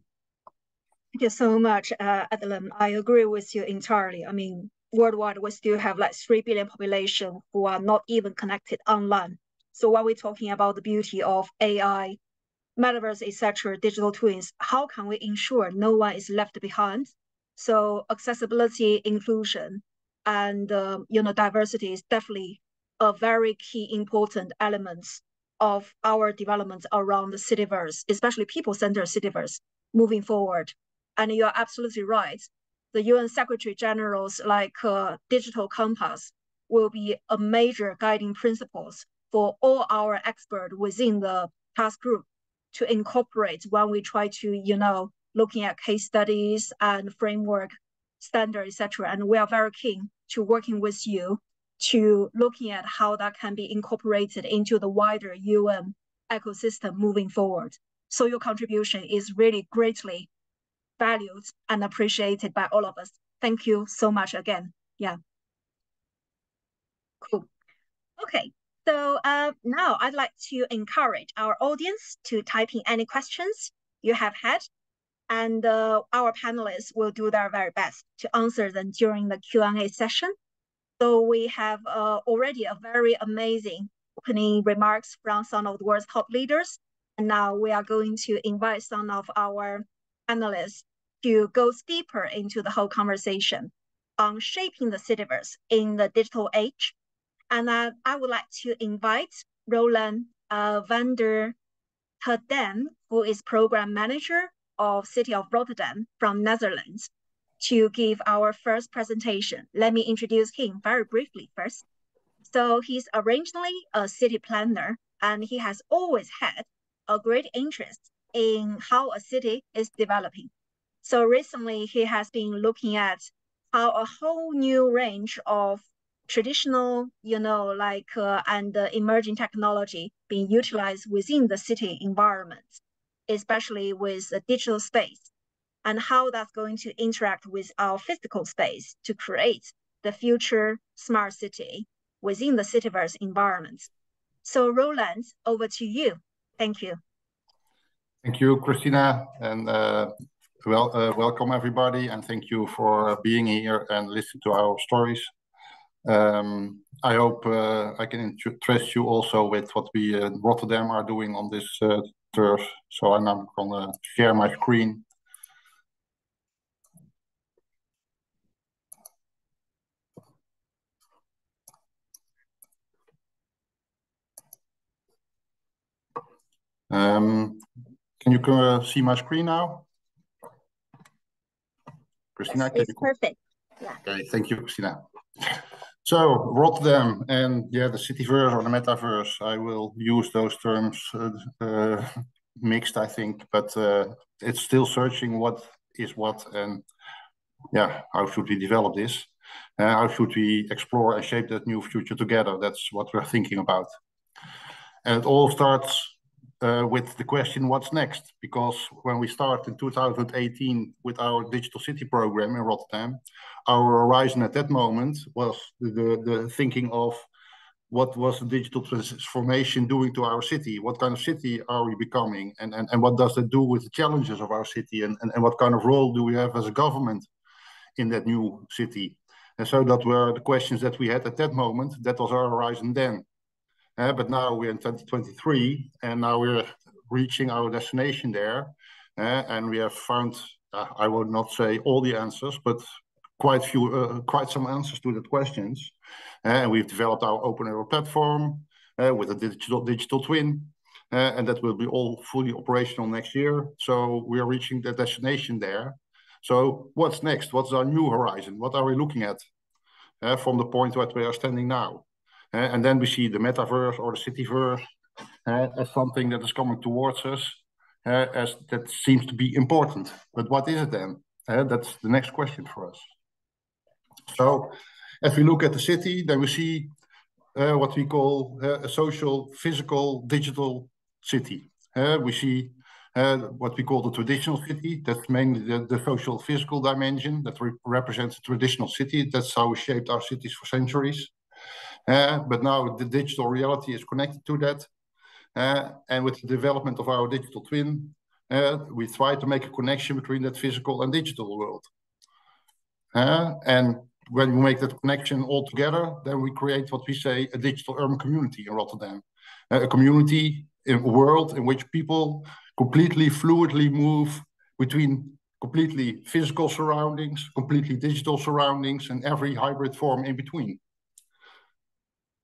Thank you so much, Adeline. I agree with you entirely. I mean, worldwide, we still have like 3 billion population who are not even connected online. So when we're talking about the beauty of AI, metaverse, etc., digital twins, how can we ensure no one is left behind? So accessibility, inclusion, and diversity is definitely a very key important elements of our development around the Cityverse, especially people-centered Cityverse moving forward. And you're absolutely right. The UN Secretary General's digital compass will be a major guiding principles for all our experts within the task group to incorporate when we try to, looking at case studies and framework standard, etc. And we are very keen to working with you to looking at how that can be incorporated into the wider UN ecosystem moving forward. So your contribution is really greatly valued and appreciated by all of us. Thank you so much again. Yeah. Cool. Okay. So now I'd like to encourage our audience to type in any questions you have had, and our panelists will do their very best to answer them during the Q&A session. So we have already a very amazing opening remarks from some of the world's top leaders. And now we are going to invite some of our panelists to go deeper into the whole conversation on shaping the Cityverse in the digital age. And I would like to invite Roland van der Heijden, who is Program Manager of City of Rotterdam from Netherlands, to give our first presentation. Let me introduce him very briefly first. So he's originally a city planner, and he has always had a great interest in how a city is developing. So recently he has been looking at how a whole new range of traditional, and emerging technology being utilized within the city environment, especially with the digital space, and how that's going to interact with our physical space to create the future smart city within the Cityverse environment. So Roland, over to you. Thank you. Thank you, Christina, and welcome everybody, and thank you for being here and listening to our stories. I hope I can interest you also with what we in Rotterdam are doing on this turf. So I'm now going to share my screen. Can you see my screen now? Christina, yes, it's perfect. Yeah. Okay, thank you, Christina. So Rotterdam and the Cityverse or the Metaverse, I will use those terms mixed, I think, but it's still searching what is what, and how should we develop this? How should we explore and shape that new future together? That's what we're thinking about. And it all starts with the question, what's next? Because when we started in 2018 with our digital city program in Rotterdam, our horizon at that moment was the thinking of what was the digital transformation doing to our city? What kind of city are we becoming? And what does that do with the challenges of our city? And what kind of role do we have as a government in that new city? And so that were the questions that we had at that moment. That was our horizon then. But now we're in 2023, and now we're reaching our destination there. And we have found, I would not say all the answers, but quite some answers to the questions. And we've developed our open aero platform with a digital twin, and that will be all fully operational next year. So we are reaching the destination there. So what's next? What's our new horizon? What are we looking at from the point where we are standing now? And then we see the metaverse or the cityverse as something that is coming towards us, as that seems to be important. But what is it then? That's the next question for us. So if we look at the city, then we see what we call a social, physical, digital city. We see what we call the traditional city. That's mainly the social, physical dimension that represents a traditional city. That's how we shaped our cities for centuries. But now the digital reality is connected to that. And with the development of our digital twin, we try to make a connection between that physical and digital world. And when we make that connection all together, then we create what we say a digital urban community in Rotterdam. A community, a world in which people completely fluidly move between completely physical surroundings, completely digital surroundings, and every hybrid form in between.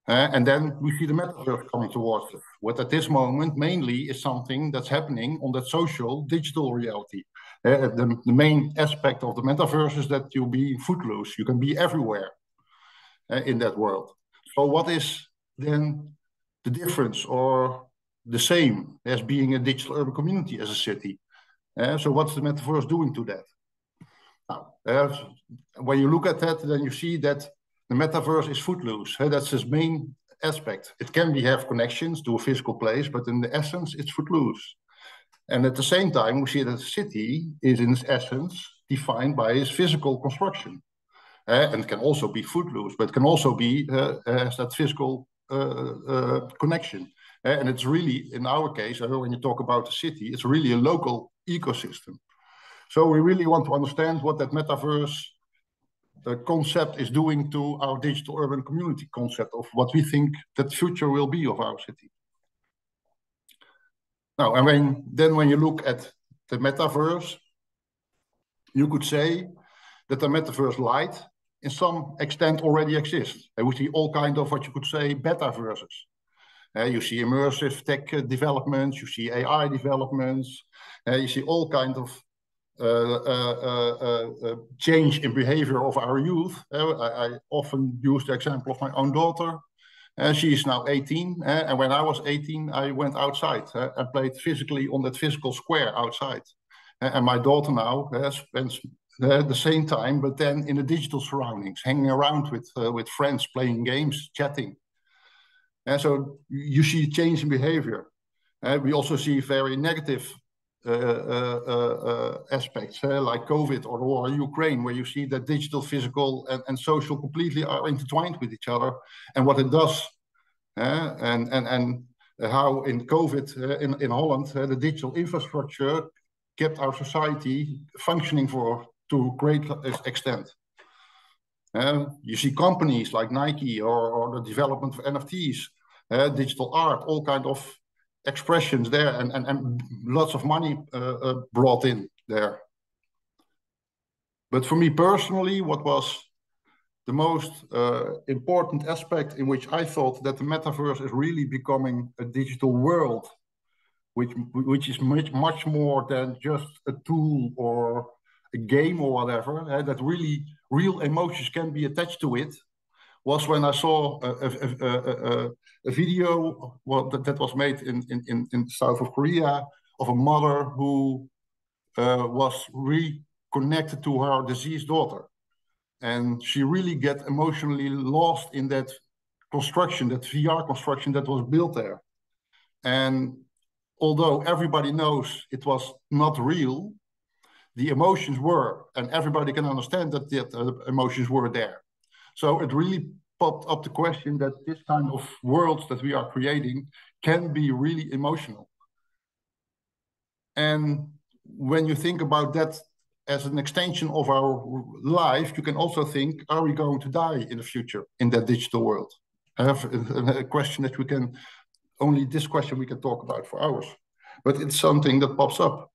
And then we see the metaverse coming towards us. What at this moment mainly is something that's happening on that social digital reality. The main aspect of the metaverse is that you'll be footloose. You can be everywhere in that world. So what is then the difference or the same as being a digital urban community as a city? So what's the metaverse doing to that? Now, when you look at that, then you see that the metaverse is footloose. That's its main aspect. It can have connections to a physical place, but in the essence, it's footloose. And at the same time, we see that the city is in its essence defined by its physical construction. And it can also be footloose, but it can also be has that physical connection. And it's really, in our case, when you talk about the city, it's really a local ecosystem. So we really want to understand what that metaverse concept is doing to our digital urban community concept of what we think that future will be of our city. Now, and when you look at the metaverse, you could say that the metaverse light in some extent already exists. And we see all kinds of what you could say betaverses. You see immersive tech developments, you see AI developments, you see all kinds of change in behavior of our youth. I often use the example of my own daughter. She is now 18, and when I was 18, I went outside and played physically on that physical square outside. And my daughter now spends the same time, but then in the digital surroundings, hanging around with friends, playing games, chatting. And so you see change in behavior. We also see very negative aspects, like COVID or the war in Ukraine, where you see that digital, physical, and social completely are intertwined with each other, and what it does, and how in COVID in Holland, the digital infrastructure kept our society functioning to a great extent. You see companies like Nike or the development of NFTs, digital art, all kind of expressions there, and lots of money brought in there. But for me personally, what was the most important aspect in which I thought that the metaverse is really becoming a digital world, which is much more than just a tool or a game or whatever, that really real emotions can be attached to it, was when I saw a video that was made in the south of Korea of a mother who was reconnected to her deceased daughter. And she really get emotionally lost in that construction, that VR construction that was built there. And although everybody knows it was not real, the emotions were, and everybody can understand that the emotions were there. So it really popped up the question that this kind of worlds that we are creating can be really emotional. And when you think about that as an extension of our life, you can also think, are we going to die in the future in that digital world? I have a question that this question we can talk about for hours, but it's something that pops up.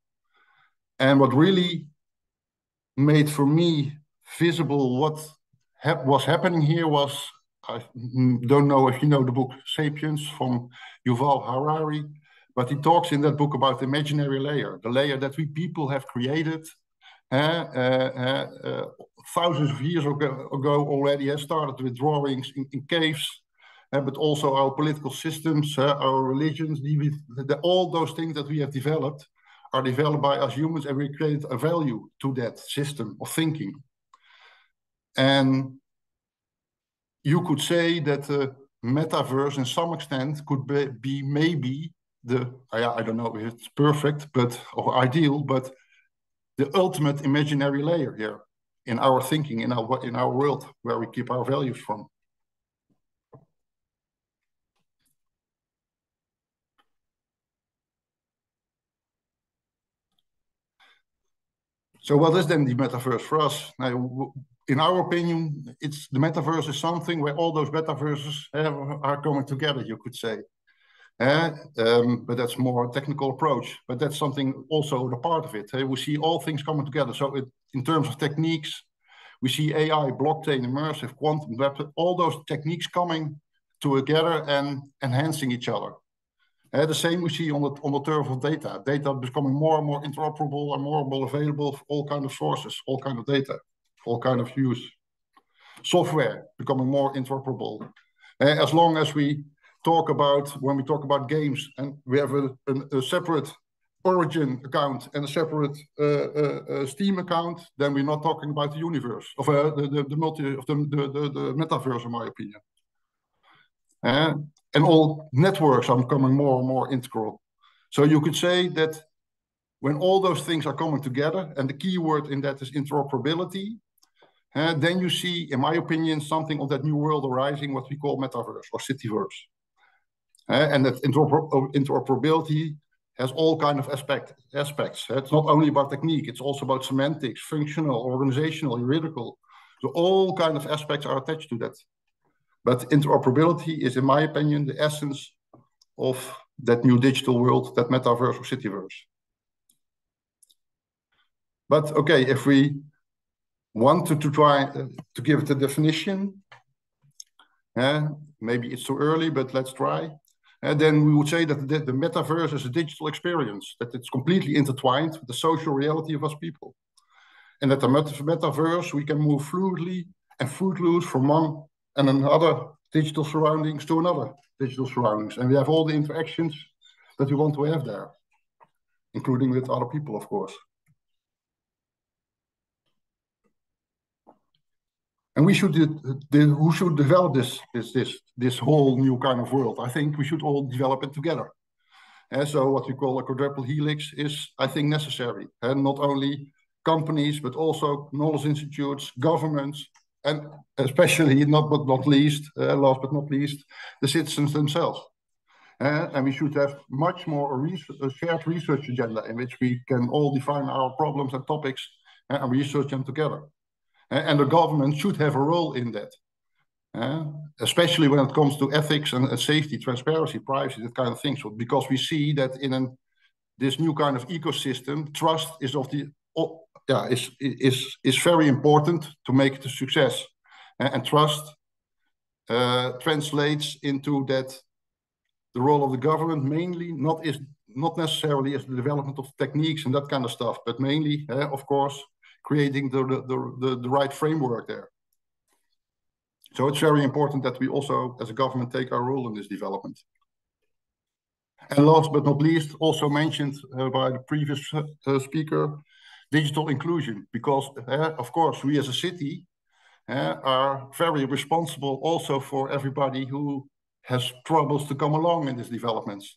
And what really made for me visible what was happening here was, I don't know if you know the book Sapiens from Yuval Harari, but he talks in that book about the imaginary layer, the layer that we people have created thousands of years ago already, has started with drawings in caves, but also our political systems, our religions, all those things that we have developed are developed by us humans, and we create a value to that system of thinking. And you could say that the metaverse, in some extent, could be maybe I don't know if it's perfect, or ideal, but the ultimate imaginary layer here in our thinking, in our world, where we keep our values from. So what is then the metaverse for us? Now, in our opinion, the metaverse is something where all those metaverses are coming together, you could say. But that's more a technical approach. But that's something also the part of it. We see all things coming together. So in terms of techniques, we see AI, blockchain, immersive, quantum, web, all those techniques coming together and enhancing each other. The same we see on the turf of data. Data becoming more and more interoperable and more and more available for all kinds of sources, all kinds of data, all kinds of use. Software becoming more interoperable. As long as when we talk about games, and we have a separate Origin account and a separate Steam account, then we're not talking about the universe of the metaverse, in my opinion. And all networks are becoming more and more integral. So you could say that when all those things are coming together, and the key word in that is interoperability, then you see, in my opinion, something of that new world arising, what we call metaverse or cityverse. And that interoperability has all kinds of aspects. It's not only about technique, it's also about semantics, functional, organizational, juridical. So all kinds of aspects are attached to that. But interoperability is, in my opinion, the essence of that new digital world, that metaverse or cityverse. But okay, if we wanted to try to give it a definition, maybe it's too early, but let's try. And then we would say that the metaverse is a digital experience, that it's completely intertwined with the social reality of us people. And that the metaverse, we can move fluidly and footloose from one and another digital surroundings to another digital surroundings. And we have all the interactions that we want to have there, including with other people, of course. And who should develop this whole new kind of world? I think we should all develop it together. And so what we call a quadruple helix is, I think, necessary. And not only companies, but also knowledge institutes, governments, and especially, last but not least, the citizens themselves. And we should have much more a shared research agenda in which we can all define our problems and topics and research them together. And the government should have a role in that, especially when it comes to ethics and safety, transparency, privacy, that kind of thing. So because we see that in this new kind of ecosystem, trust is very important to make it a success. And trust translates into that the role of the government mainly not necessarily as the development of techniques and that kind of stuff, but mainly, of course, creating the right framework there. So it's very important that we also, as a government, take our role in this development. And last but not least, also mentioned by the previous speaker, digital inclusion, because, of course, we as a city are very responsible also for everybody who has troubles to come along in these developments.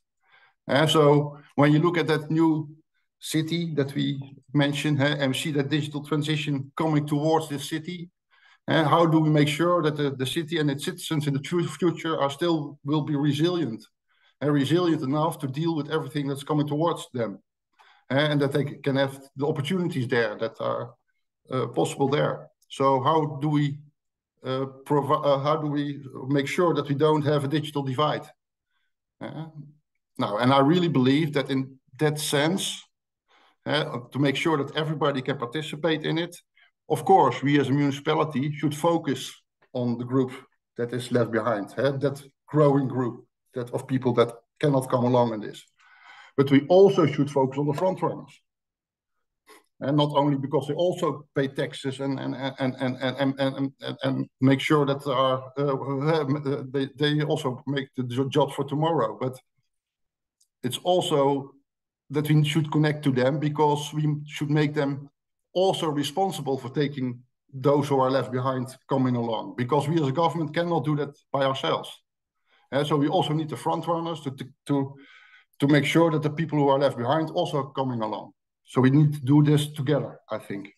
And so when you look at that new city that we mentioned, and we see that digital transition coming towards this city, and how do we make sure that the city and its citizens in the future will be resilient, and resilient enough to deal with everything that's coming towards them, and that they can have the opportunities there that are possible there. So how do we make sure that we don't have a digital divide? Now, and I really believe that in that sense, to make sure that everybody can participate in it, of course, we as a municipality should focus on the group that is left behind, that growing group of people that cannot come along in this. But we also should focus on the front runners. And not only because they also pay taxes and make sure that they also make the job for tomorrow, but it's also that we should connect to them because we should make them also responsible for taking those who are left behind coming along, because we as a government cannot do that by ourselves. So we also need the front runners to make sure that the people who are left behind also are coming along. So we need to do this together, I think.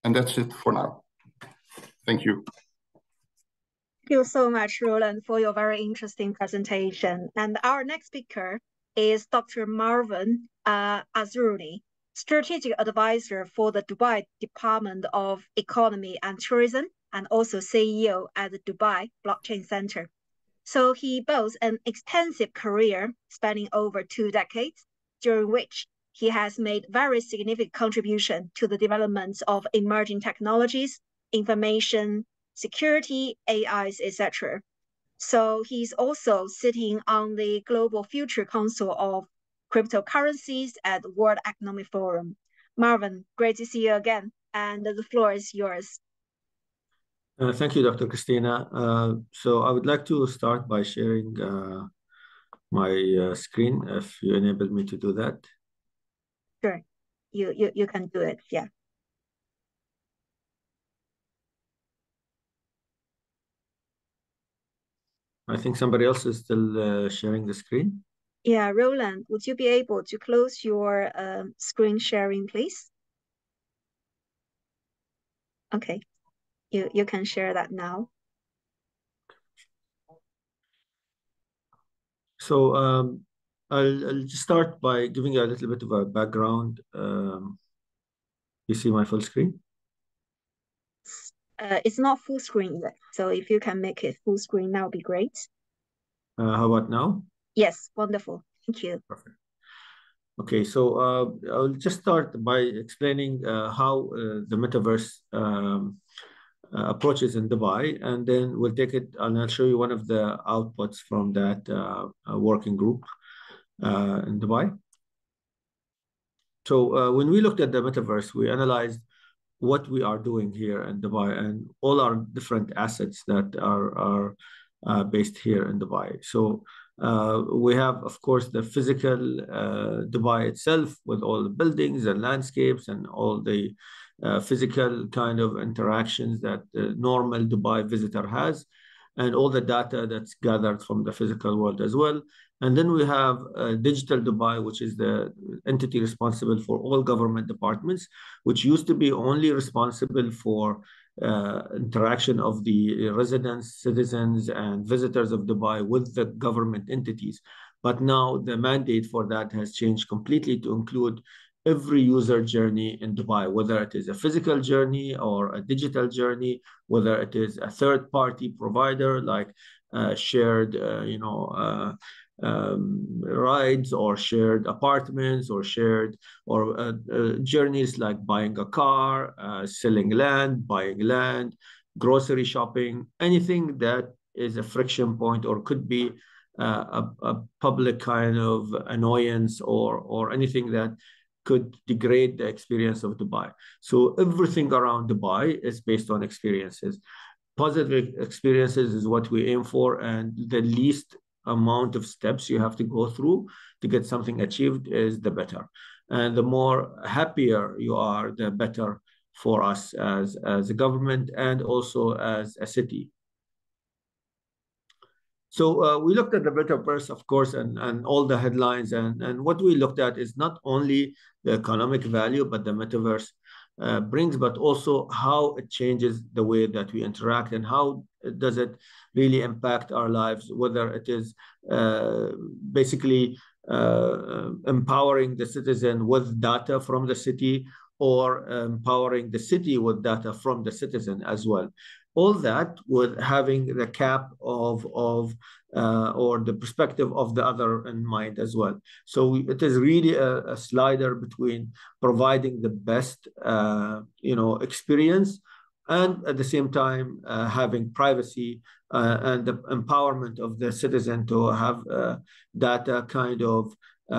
And that's it for now. Thank you. Thank you so much, Roland, for your very interesting presentation. And our next speaker is Dr. Marwan Azrouni, Strategic Advisor for the Dubai Department of Economy and Tourism, and also CEO at the Dubai Blockchain Center. So he boasts an extensive career spanning over 2 decades, during which he has made very significant contribution to the development of emerging technologies, information security, AIs, etc. So he's also sitting on the Global Future Council of Cryptocurrencies at the World Economic Forum. Marwan, great to see you again, and the floor is yours. Thank you, Dr. Christina. So I would like to start by sharing my screen, if you enable me to do that. Sure, you can do it, yeah. I think somebody else is still sharing the screen. Yeah, Roland, would you be able to close your screen sharing, please? Okay, you can share that now. So I'll just start by giving you a little bit of a background. You see my full screen? It's not full screen yet, so if you can make it full screen, that would be great. How about now? Yes, wonderful. Thank you. Perfect. Okay, so I'll just start by explaining how the metaverse approaches in Dubai, and then we'll take it and I'll show you one of the outputs from that working group in Dubai. So when we looked at the metaverse, we analyzed what we are doing here in Dubai and all our different assets that are based here in Dubai. So we have, of course, the physical Dubai itself with all the buildings and landscapes and all the physical kind of interactions that the normal Dubai visitor has, and all the data that's gathered from the physical world as well. And then we have Digital Dubai, which is the entity responsible for all government departments, which used to be only responsible for interaction of the residents, citizens, and visitors of Dubai with the government entities. But now the mandate for that has changed completely to include every user journey in Dubai, whether it is a physical journey or a digital journey, whether it is a third-party provider like shared, rides or shared apartments or shared or journeys like buying a car, selling land, buying land, grocery shopping, anything that is a friction point or could be a public kind of annoyance or anything that could degrade the experience of Dubai. So everything around Dubai is based on experiences. Positive experiences is what we aim for, and the least amount of steps you have to go through to get something achieved is the better. And the more happier you are, the better for us as a government and also as a city. So we looked at the metaverse, of course, and all the headlines. And what we looked at is not only the economic value, but the metaverse brings, but also how it changes the way that we interact and how does it really impact our lives, whether it is basically empowering the citizen with data from the city or empowering the city with data from the citizen as well. All that with having the cap of or the perspective of the other in mind as well. So it is really a slider between providing the best experience and at the same time having privacy and the empowerment of the citizen to have data kind of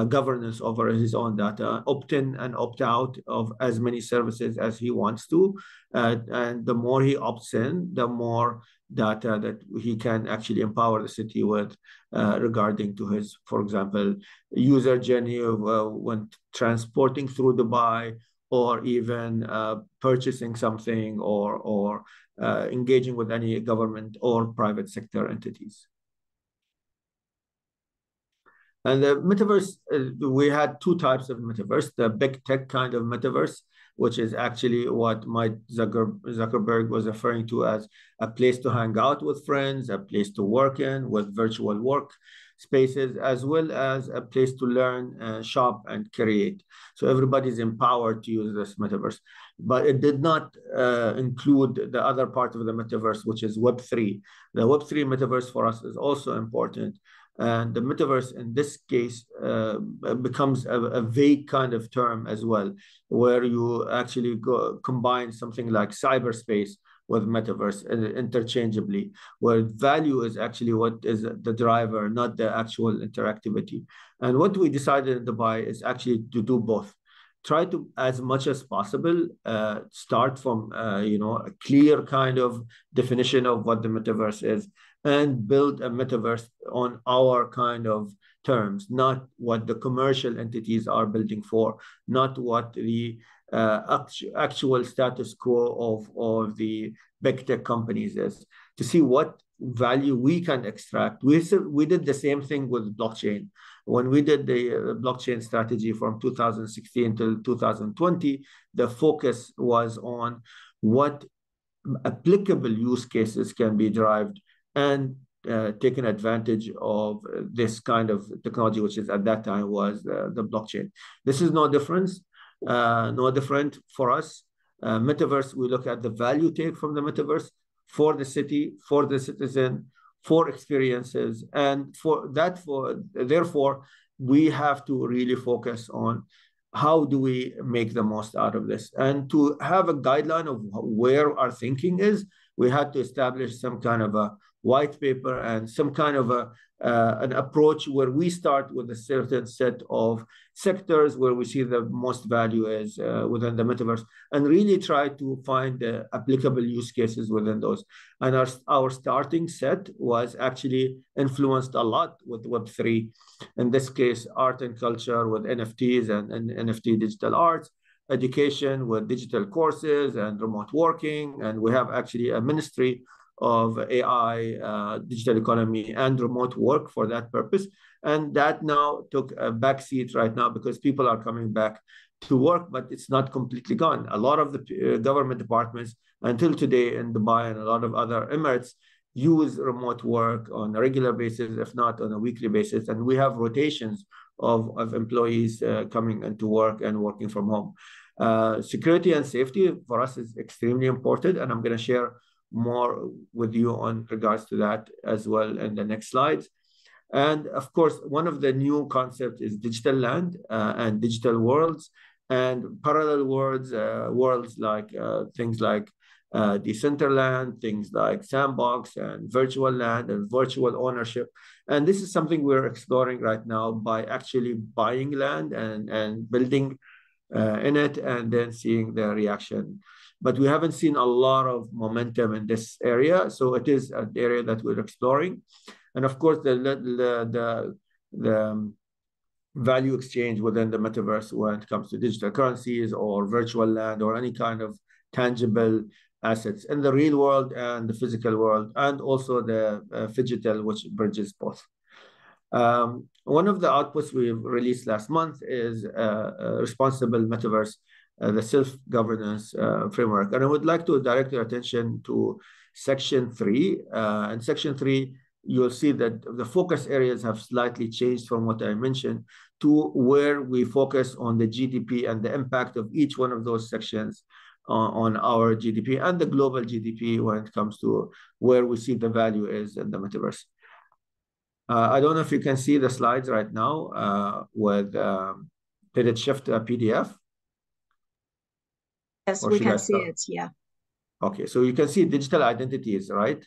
governance over his own data, opt in and opt out of as many services as he wants to. And the more he opts in, the more data that he can actually empower the city with regarding to his, for example, user journey of when transporting through Dubai, or even purchasing something or engaging with any government or private sector entities. And the metaverse, we had two types of metaverse, the big tech kind of metaverse, which is actually what Mike Zuckerberg was referring to as a place to hang out with friends, a place to work in with virtual work spaces, as well as a place to learn, shop, and create. So everybody's empowered to use this metaverse. But it did not include the other part of the metaverse, which is Web3. The Web3 metaverse for us is also important. And the metaverse in this case becomes a vague kind of term as well, where you actually combine something like cyberspace with metaverse interchangeably, where value is actually what is the driver, not the actual interactivity. And what we decided in Dubai is actually to do both. Try to, as much as possible, start from a clear kind of definition of what the metaverse is, and build a metaverse on our kind of terms, not what the commercial entities are building for, not what the actual status quo of the big tech companies is, to see what value we can extract. We did the same thing with blockchain. When we did the blockchain strategy from 2016 till 2020, the focus was on what applicable use cases can be derived and taken advantage of this kind of technology, which is at that time was the blockchain. This is no different for us. Metaverse, we look at the value take from the metaverse for the city, for the citizen, for experiences, and therefore we have to really focus on how do we make the most out of this. And to have a guideline of where our thinking is, we had to establish some kind of a white paper and some kind of an approach where we start with a certain set of sectors where we see the most value is within the metaverse, and really try to find the applicable use cases within those. And our starting set was actually influenced a lot with Web3. In this case, art and culture with NFTs and NFT digital arts, education with digital courses and remote working. And we have actually a ministry of AI, digital economy, and remote work for that purpose. And that now took a backseat right now because people are coming back to work, but it's not completely gone. A lot of the government departments until today in Dubai and a lot of other Emirates use remote work on a regular basis, if not on a weekly basis. And we have rotations of employees coming into work and working from home. Security and safety for us is extremely important, and I'm going to share more with you on regards to that as well in the next slides. And of course, one of the new concepts is digital land and digital worlds and parallel worlds, worlds like things like Decentraland, things like sandbox and virtual land and virtual ownership. And this is something we're exploring right now by actually buying land and building in it and then seeing the reaction. But we haven't seen a lot of momentum in this area. So it is an area that we're exploring. And of course, the value exchange within the metaverse when it comes to digital currencies or virtual land or any kind of tangible assets in the real world and the physical world, and also the phygital, which bridges both. One of the outputs we've released last month is a responsible metaverse, the self-governance framework. And I would like to direct your attention to Section 3. In Section 3, you'll see that the focus areas have slightly changed from what I mentioned to where we focus on the GDP and the impact of each one of those sections on our GDP and the global GDP when it comes to where we see the value is in the metaverse. I don't know if you can see the slides right now did it shift to a PDF? Yes, we can see it, yeah. Okay, so you can see digital identities, right?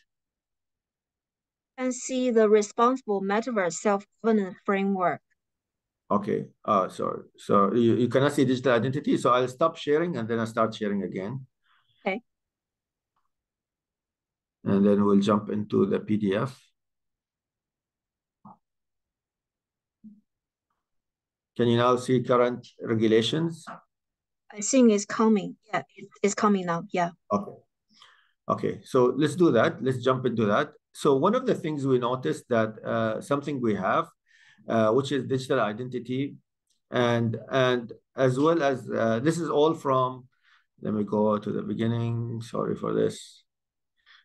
And see the responsible metaverse self-governance framework. Okay, so you cannot see digital identity, so I'll stop sharing and then I'll start sharing again. Okay. And then we'll jump into the PDF. Can you now see current regulations? I think it's coming. Yeah, it's coming now, yeah. Okay. Okay, so let's do that. Let's jump into that. So one of the things we noticed that something we have, which is digital identity, and as well as this is all from, let me go to the beginning. Sorry for this.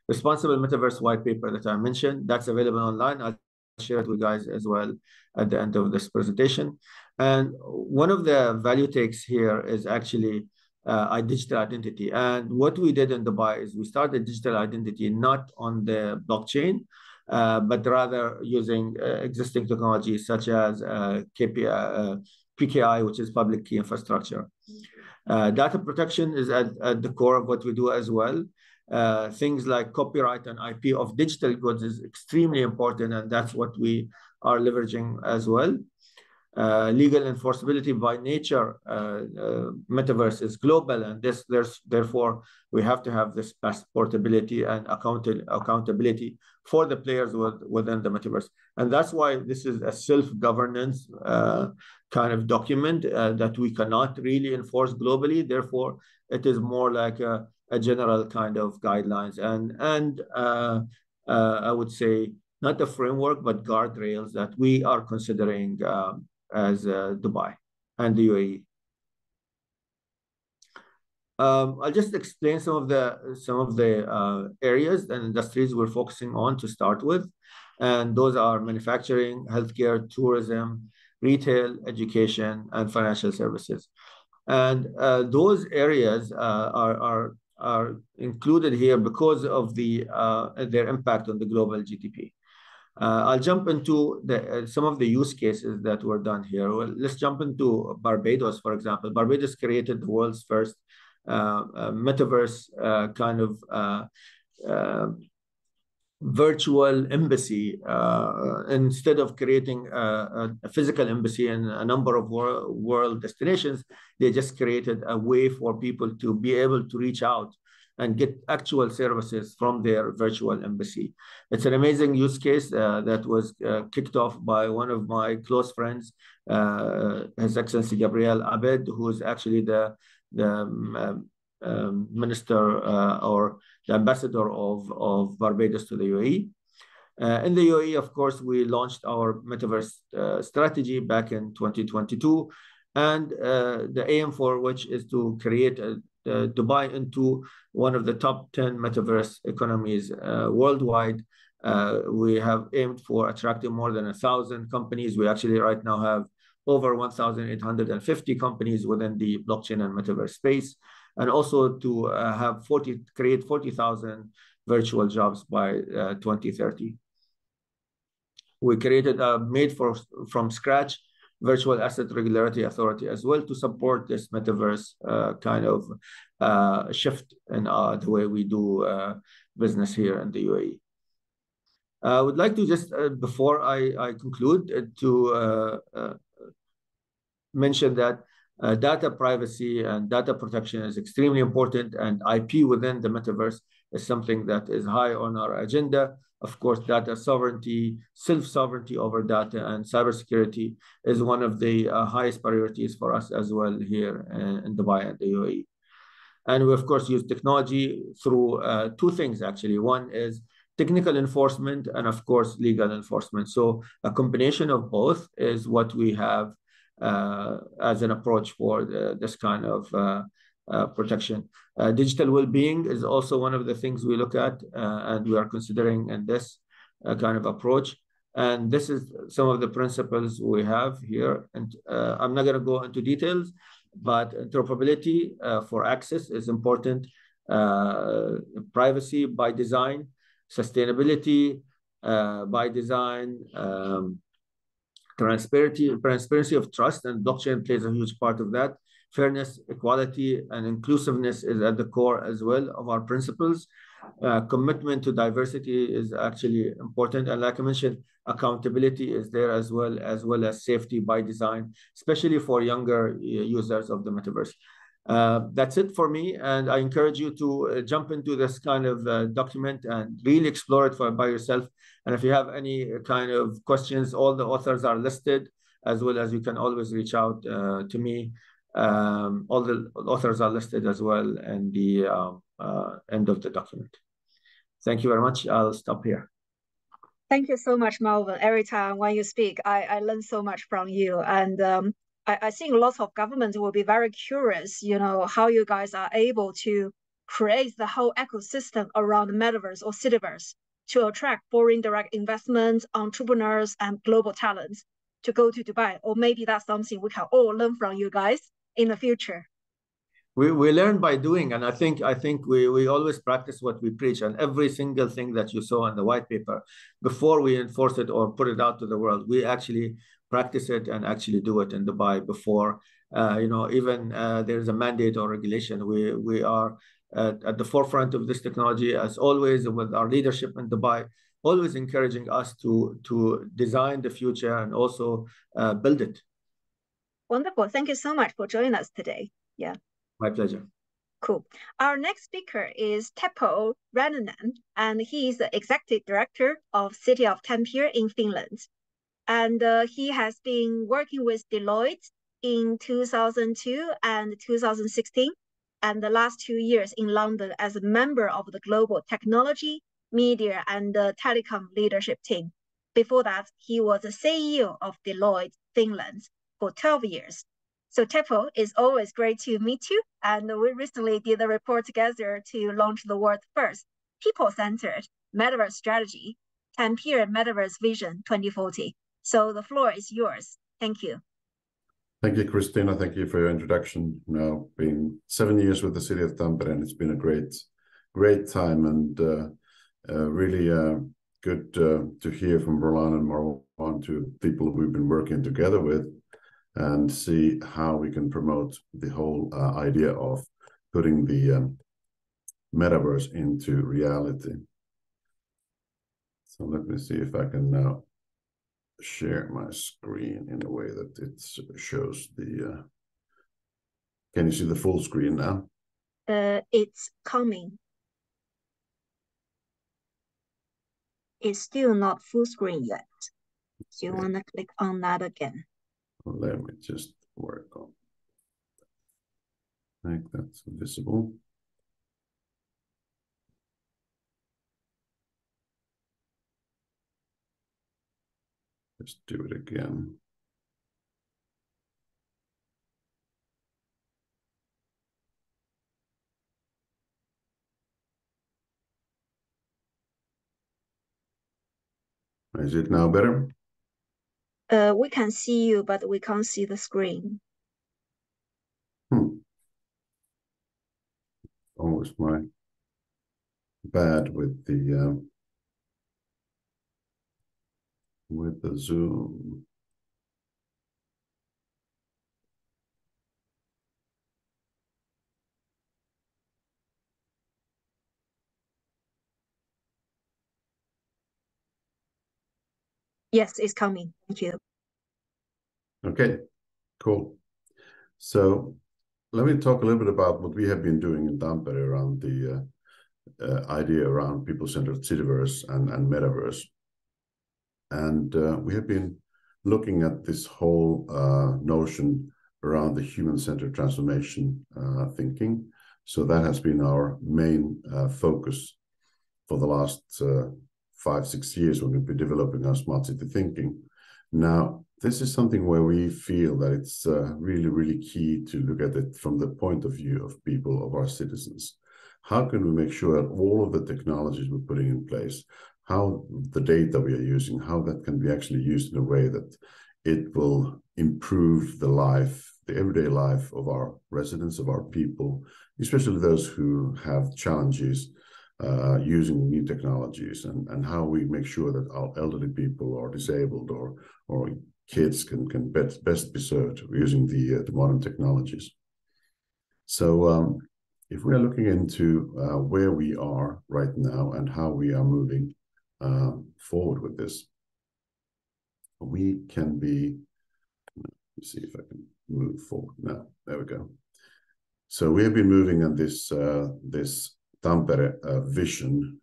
Responsible Metaverse white paper that I mentioned, that's available online. I'll share it with you guys as well at the end of this presentation. And one of the value takes here is actually digital identity. And what we did in Dubai is we started digital identity not on the blockchain, but rather using existing technologies such as PKI, which is public key infrastructure. Data protection is at the core of what we do as well. Things like copyright and IP of digital goods is extremely important, and that's what we are leveraging as well. Legal enforceability by nature, metaverse is global, and therefore we have to have this passportability and accountability for the players within the metaverse. And that's why this is a self-governance kind of document that we cannot really enforce globally. Therefore, it is more like a general kind of guidelines and I would say not a framework, but guardrails that we are considering as Dubai and the UAE. I'll just explain some of the areas and industries we're focusing on to start with, and those are manufacturing, healthcare, tourism, retail, education, and financial services. And those areas are included here because of their impact on the global GDP. I'll jump into some of the use cases that were done here. Well, let's jump into Barbados, for example. Barbados created the world's first metaverse kind of virtual embassy. Instead of creating a physical embassy in a number of world destinations, they just created a way for people to be able to reach out and get actual services from their virtual embassy. It's an amazing use case that was kicked off by one of my close friends, His Excellency Gabriel Abed, who is actually the minister or the ambassador of Barbados to the UAE. In the UAE, of course, we launched our metaverse strategy back in 2022, and the aim for which is to create Dubai into one of the top 10 metaverse economies worldwide. We have aimed for attracting more than 1,000 companies. We actually right now have over 1,850 companies within the blockchain and metaverse space, and also to create 40,000 virtual jobs by 2030. We created a from scratch virtual asset regulatory authority as well to support this metaverse kind of shift in the way we do business here in the UAE. I would like to just, before I conclude, to mention that data privacy and data protection is extremely important, and IP within the metaverse is something that is high on our agenda. Of course, data sovereignty, self-sovereignty over data, and cybersecurity is one of the highest priorities for us as well here in Dubai and the UAE. And we, of course, use technology through two things, actually. One is technical enforcement and, of course, legal enforcement. So a combination of both is what we have as an approach for this kind of protection. Digital well-being is also one of the things we look at and we are considering in this kind of approach. And this is some of the principles we have here. And I'm not going to go into details, but interoperability for access is important. Privacy by design, sustainability by design, transparency of trust, and blockchain plays a huge part of that. Fairness, equality, and inclusiveness is at the core as well of our principles. Commitment to diversity is actually important. And like I mentioned, accountability is there as well as safety by design, especially for younger users of the metaverse. That's it for me. And I encourage you to jump into this kind of document and really explore it by yourself. And if you have any kind of questions, all the authors are listed, as well as you can always reach out to me. All the authors are listed as well in the end of the document. Thank you very much. I'll stop here. Thank you so much, Melvin. Every time when you speak, I learn so much from you. And I think lots of governments will be very curious, how you guys are able to create the whole ecosystem around the metaverse or cityverse to attract foreign direct investments, entrepreneurs, and global talents to go to Dubai. Or maybe that's something we can all learn from you guys in the future. We learn by doing, and I think we always practice what we preach. And every single thing that you saw in the white paper, before we enforce it or put it out to the world, we actually practice it and actually do it in Dubai before. Even there's a mandate or regulation. We are at the forefront of this technology, as always, with our leadership in Dubai, always encouraging us to design the future and also build it. Wonderful. Thank you so much for joining us today. Yeah. My pleasure. Cool. Our next speaker is Teppo Rannanen, and he is the Executive Director of City of Tampere in Finland. And he has been working with Deloitte in 2002 and 2016, and the last 2 years in London as a member of the global technology, media, and telecom leadership team. Before that, he was the CEO of Deloitte Finland for 12 years. So Teppo, it's always great to meet you. And we recently did a report together to launch the world's first people-centered metaverse strategy, Tampere Metaverse Vision 2040. So the floor is yours. Thank you. Thank you, Christina. Thank you for your introduction. Now, been 7 years with the city of Tampere, and it's been a great time, and really good to hear from Roland and Marwan, to people we've been working together with, and see how we can promote the whole idea of putting the metaverse into reality. So let me see if I can now share my screen in a way that it shows the... Can you see the full screen now? It's coming. It's still not full screen yet. So you want to click on that again? Let me just work on make that visible. Let's do it again. Is it now better? We can see you, but we can't see the screen. Almost my bad with the Zoom. Yes, it's coming. Thank you. Okay, cool. So let me talk a little bit about what we have been doing in Tampere around the idea around people-centered cityverse and metaverse. And we have been looking at this whole notion around the human-centered transformation thinking. So that has been our main focus for the last 5-6 years when we've been developing our smart city thinking. Now, this is something where we feel that it's really, really key to look at it from the point of view of people, of our citizens. How can we make sure that all of the technologies we're putting in place, how the data we are using, how that can be actually used in a way that it will improve the life, the everyday life of our residents, of our people, especially those who have challenges using new technologies, and how we make sure that our elderly people or disabled or kids can best be served using the modern technologies. So if we are looking into where we are right now and how we are moving forward with this, we can be, let's see if I can move forward now. There we go. So we have been moving on this Tampere vision,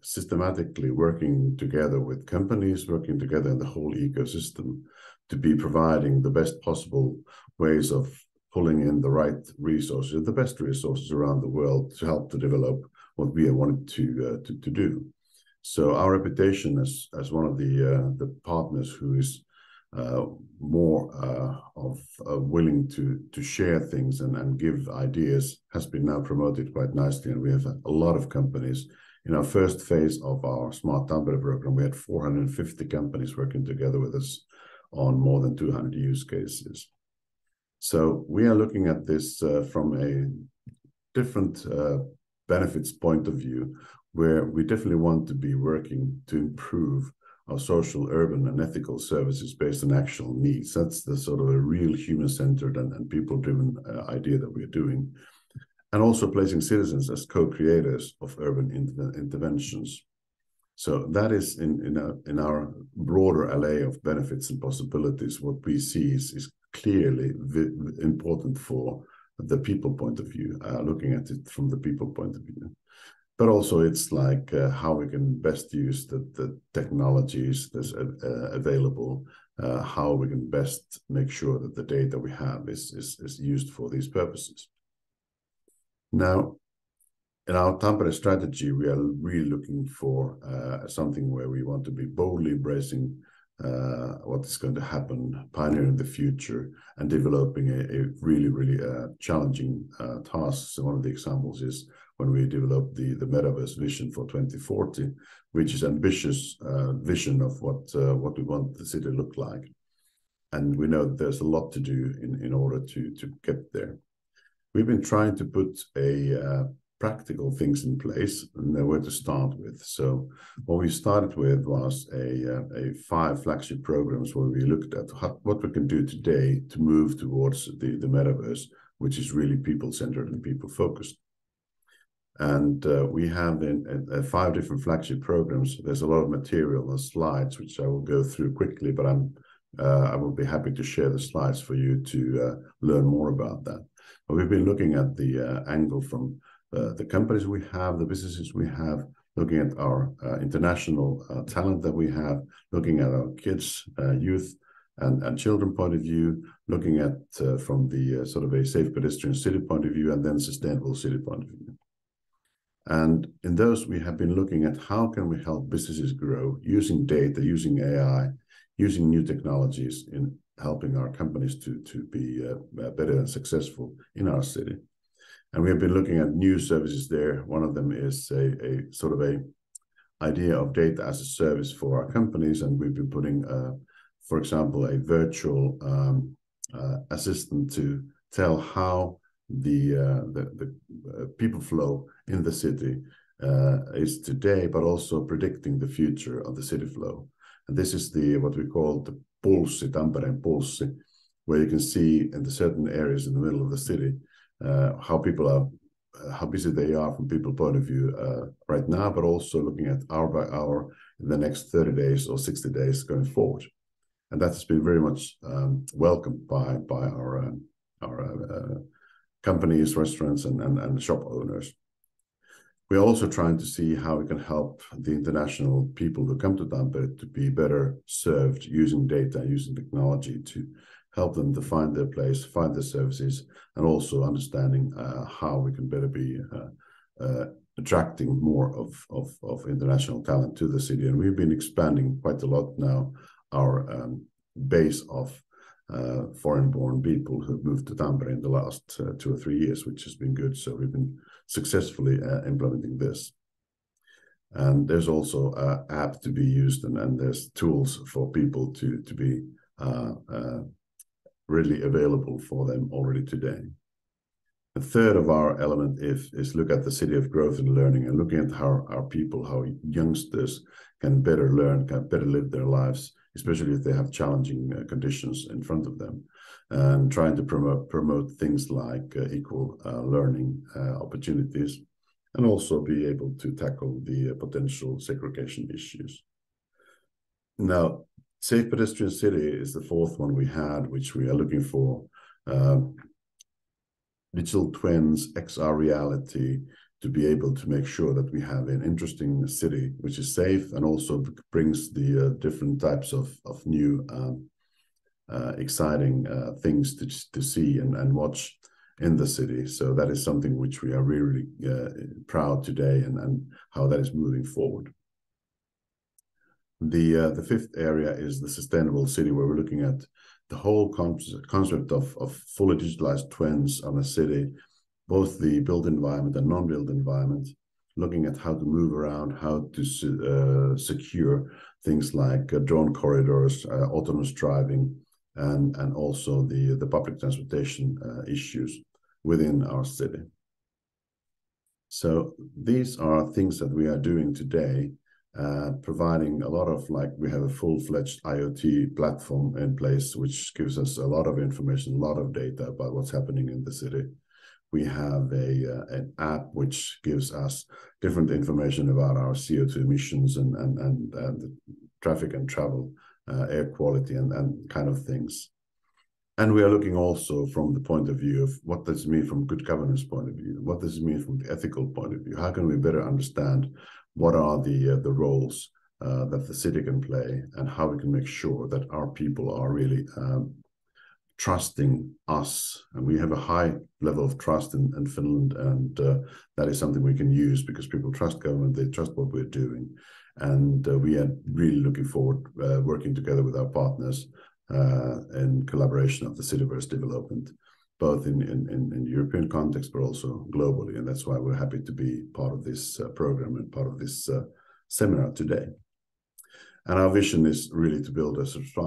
systematically working together with companies, working together in the whole ecosystem to be providing the best possible ways of pulling in the right resources, the best resources around the world to help to develop what we have wanted to do. So our reputation as one of the partners who is more willing to share things and give ideas has been now promoted quite nicely, and we have a lot of companies. In our first phase of our Smart Tampere program, we had 450 companies working together with us on more than 200 use cases. So we are looking at this from a different benefits point of view, where we definitely want to be working to improve our social, urban, and ethical services based on actual needs. That's the sort of a real human-centered and people-driven idea that we're doing. And also placing citizens as co-creators of urban interventions. So that is in our broader array of benefits and possibilities. What we see is clearly important for the people point of view, looking at it from the people point of view. But also it's like how we can best use the technologies that's available, how we can best make sure that the data we have is used for these purposes. Now, in our Tampere strategy, we are really looking for something where we want to be boldly embracing what is going to happen, pioneering the future, and developing a really, really challenging task. So one of the examples is when we developed the metaverse vision for 2040, which is ambitious vision of what we want the city to look like. And we know that there's a lot to do in order to get there. We've been trying to put practical things in place and know where to start with. So what we started with was a 5 flagship programs where we looked at what we can do today to move towards the metaverse, which is really people-centered and people-focused. And we have in 5 different flagship programs. There's a lot of material and slides, which I will go through quickly, but I will be happy to share the slides for you to learn more about that. But we've been looking at the angle from the companies we have, the businesses we have, looking at our international talent that we have, looking at our kids, youth, and children point of view, looking at from the sort of a safe pedestrian city point of view, and then sustainable city point of view. And in those, we have been looking at how can we help businesses grow using data, using AI, using new technologies in helping our companies to be better and successful in our city. And we have been looking at new services there. One of them is a sort of a idea of data as a service for our companies. And we've been putting, for example, a virtual assistant to tell how the people flow in the city is today, but also predicting the future of the city flow. And this is what we call the Pulssi, Tampereen Pulssi, where you can see in the certain areas in the middle of the city how people are, how busy they are from people point of view right now, but also looking at hour by hour in the next 30 days or 60 days going forward. And that has been very much welcomed by our companies, restaurants, and shop owners. We're also trying to see how we can help the international people who come to Tampere to be better served using data, using technology to help them to find their place, find their services, and also understanding how we can better be attracting more of international talent to the city. And we've been expanding quite a lot now our base of foreign-born people who've moved to Tampere in the last 2 or 3 years, which has been good. So we've been successfully implementing this. And there's also an app to be used, and there's tools for people to be really available for them already today. The third of our element is look at the city of growth and learning, and looking at how our people, how youngsters can better learn, can better live their lives, especially if they have challenging conditions in front of them, and trying to promote things like equal learning opportunities, and also be able to tackle the potential segregation issues. Now, Safe Pedestrian City is the fourth one we had, which we are looking for digital twins, XR reality, to be able to make sure that we have an interesting city which is safe and also brings the different types of new exciting things to see and watch in the city. So that is something which we are really proud today and how that is moving forward. The fifth area is the sustainable city, where we're looking at the whole concept of fully digitalized twins on a city, both the built environment and non-built environment, looking at how to move around, how to secure things like drone corridors, autonomous driving, and also the public transportation issues within our city. So these are things that we are doing today, providing a lot of, we have a full-fledged IoT platform in place, which gives us a lot of information, a lot of data about what's happening in the city. We have an app which gives us different information about our CO2 emissions and the traffic and travel, air quality and kind of things. And we are looking also from the point of view of what does it mean from good governance point of view? What does it mean from the ethical point of view? How can we better understand what are the roles that the city can play, and how we can make sure that our people are really trusting us? And we have a high level of trust in Finland, and that is something we can use because people trust government, they trust what we're doing. And we are really looking forward working together with our partners in collaboration of the Cityverse development, both in European context, but also globally. And that's why we're happy to be part of this program and part of this seminar today. And our vision is really to build a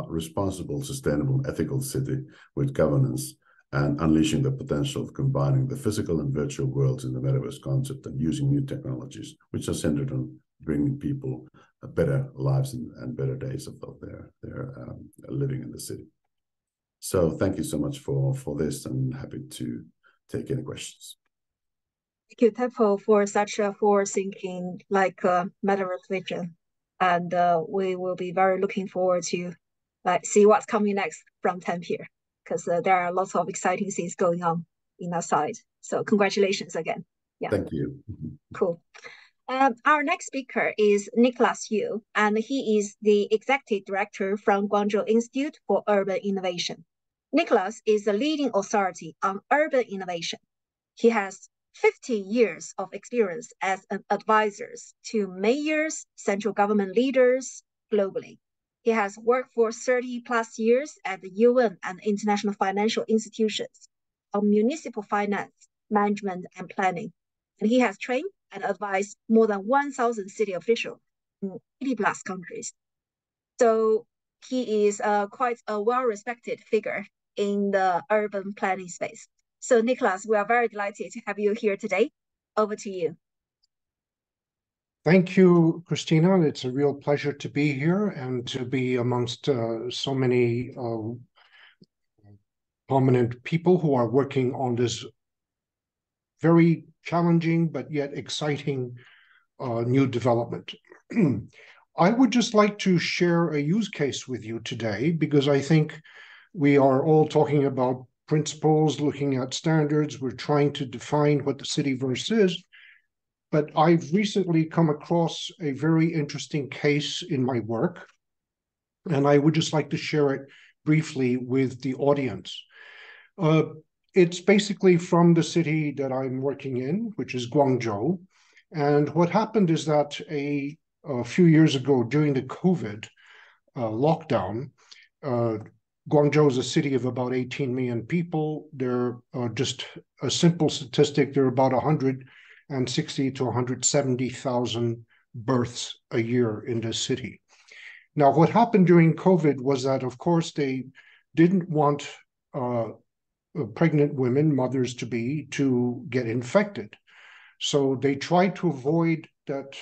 responsible, sustainable, ethical city with governance and unleashing the potential of combining the physical and virtual worlds in the metaverse concept and using new technologies, which are centered on bringing people better lives and better days of their living in the city. So thank you so much for this, and happy to take any questions. Thank you, Teppo, for such a forward-thinking metaverse vision. And we will be very looking forward to see what's coming next from Tampere, because there are lots of exciting things going on in our side. So congratulations again. Yeah. Thank you. Cool. Our next speaker is Nicholas Yu, and he is the Executive Director from Guangzhou Institute for Urban Innovation. Nicholas is a leading authority on urban innovation. He has 50 years of experience as an advisors to mayors, central government leaders globally. He has worked for 30 plus years at the UN and international financial institutions on municipal finance, management, and planning. And he has trained and advised more than 1,000 city officials in 80 plus countries. So he is quite a well-respected figure in the urban planning space. So Nicholas, we are very delighted to have you here today. Over to you. Thank you, Christina. It's a real pleasure to be here and to be amongst so many prominent people who are working on this very challenging but yet exciting new development. I would just like to share a use case with you today because I think we are all talking about principles, looking at standards. We're trying to define what the Cityverse is. But I've recently come across a very interesting case in my work, and I would just like to share it briefly with the audience. It's basically from the city that I'm working in, which is Guangzhou. And what happened is that a few years ago during the COVID lockdown, Guangzhou is a city of about 18 million people. There are just a simple statistic, there are about 160 to 170,000 births a year in this city. Now, what happened during COVID was that, of course, they didn't want pregnant women, mothers to get infected. So they tried to avoid that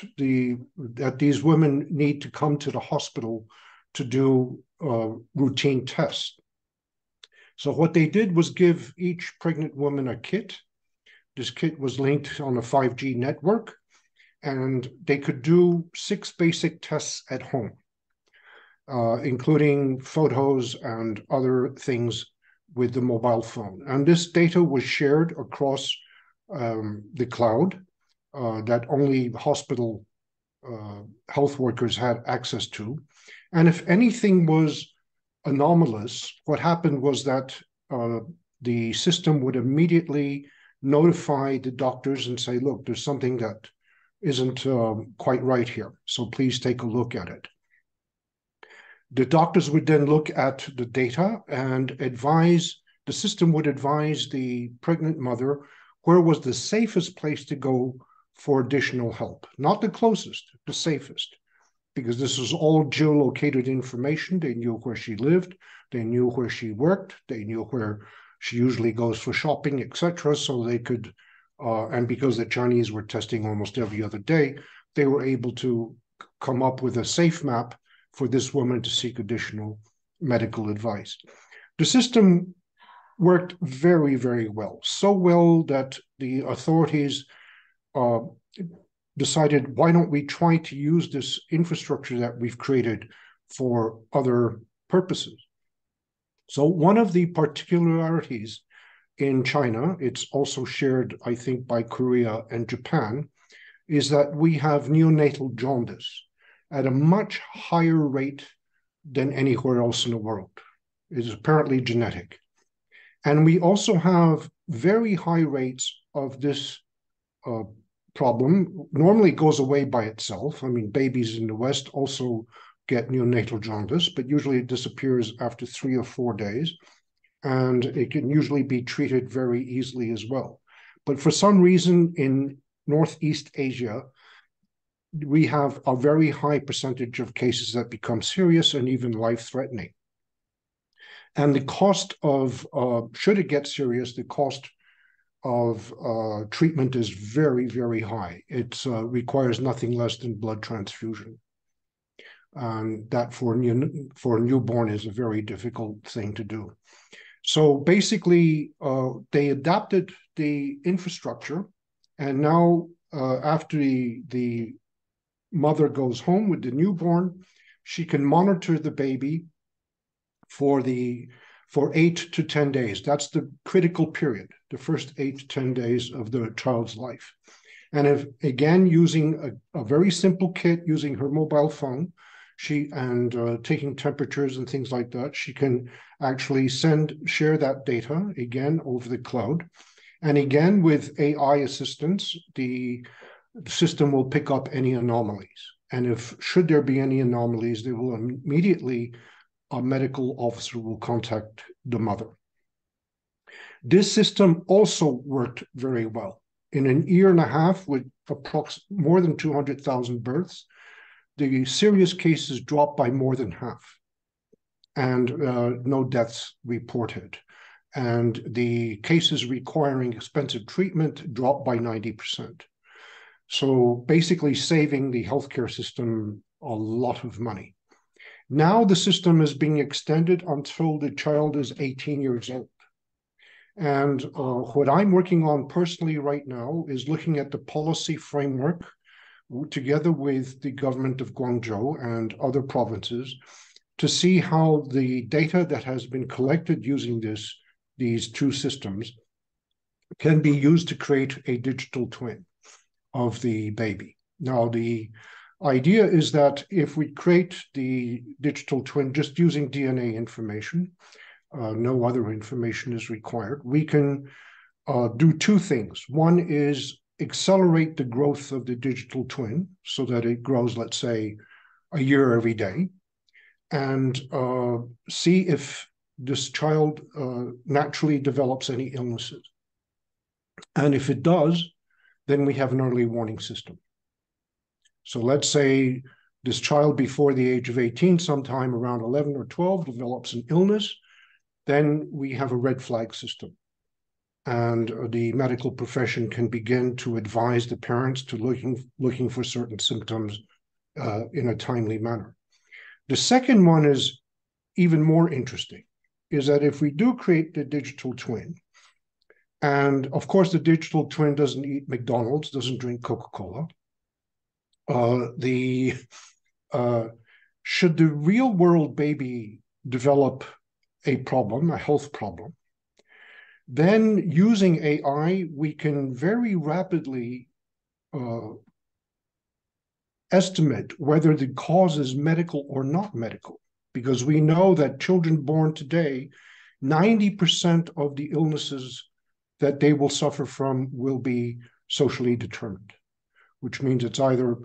these women need to come to the hospital to do routine tests. So what they did was give each pregnant woman a kit. This kit was linked on a 5G network, and they could do 6 basic tests at home, including photos and other things with the mobile phone. And this data was shared across the cloud that only hospital health workers had access to. And if anything was anomalous, what happened was that the system would immediately notify the doctors and say, look, there's something that isn't quite right here, so please take a look at it. The doctors would then look at the data and the system would advise the pregnant mother where was the safest place to go for additional help. Not the closest, the safest, because this was all geolocated information. They knew where she lived, they knew where she worked, they knew where she usually goes for shopping, etc. So they could, and because the Chinese were testing almost every other day, they were able to come up with a safe map for this woman to seek additional medical advice. The system worked very, very well. So well that the authorities decided, why don't we try to use this infrastructure that we've created for other purposes? So one of the particularities in China, it's also shared, I think, by Korea and Japan, is that we have neonatal jaundice at a much higher rate than anywhere else in the world. It is apparently genetic. And we also have very high rates of this problem. Normally it goes away by itself. I mean, babies in the West also get neonatal jaundice, but usually it disappears after 3 or 4 days. And it can usually be treated very easily as well. But for some reason in Northeast Asia, we have a very high percentage of cases that become serious and even life-threatening. And the cost of, should it get serious, the cost of treatment is very, very high. It requires nothing less than blood transfusion. And that for a newborn is a very difficult thing to do. So basically, they adapted the infrastructure, and now after the mother goes home with the newborn, she can monitor the baby for 8 to 10 days. That's the critical period, the first 8 to 10 days of the child's life. And if, again, using a very simple kit, using her mobile phone, taking temperatures and things like that, she can actually share that data, again, over the cloud. And again, with AI assistance, the system will pick up any anomalies. And if should there be any anomalies, they will immediately, a medical officer will contact the mother. This system also worked very well. In an year and a half, with more than 200,000 births, the serious cases dropped by more than half, and no deaths reported. And the cases requiring expensive treatment dropped by 90%. So basically saving the healthcare system a lot of money. Now the system is being extended until the child is 18 years old. And what I'm working on personally right now is looking at the policy framework together with the government of Guangzhou and other provinces to see how the data that has been collected using these two systems can be used to create a digital twin of the baby. Now, the idea is that if we create the digital twin just using DNA information, no other information is required, we can do two things. One is accelerate the growth of the digital twin so that it grows, let's say, a year every day, and see if this child naturally develops any illnesses. And if it does, then we have an early warning system. So let's say this child before the age of 18, sometime around 11 or 12, develops an illness, then we have a red flag system. And the medical profession can begin to advise the parents to looking for certain symptoms in a timely manner. The second one is even more interesting, is that if we do create the digital twin, and of course the digital twin doesn't eat McDonald's, doesn't drink Coca-Cola, should the real world baby develop a problem, a health problem, then using AI, we can very rapidly estimate whether the cause is medical or not medical, because we know that children born today, 90% of the illnesses that they will suffer from will be socially determined, which means it's either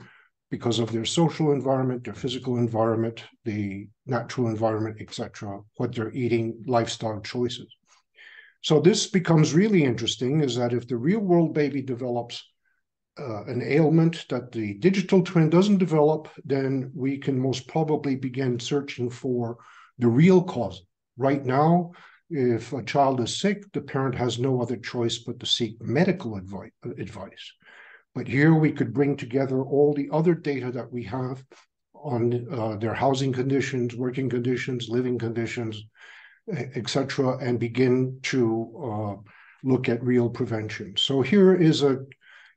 because of their social environment, their physical environment, the natural environment, etc., what they're eating, lifestyle choices. So this becomes really interesting, is that if the real world baby develops an ailment that the digital twin doesn't develop, then we can most probably begin searching for the real cause. Right now, if a child is sick, the parent has no other choice but to seek medical advice. But here we could bring together all the other data that we have on their housing conditions, working conditions, living conditions, etc., and begin to look at real prevention. So here is a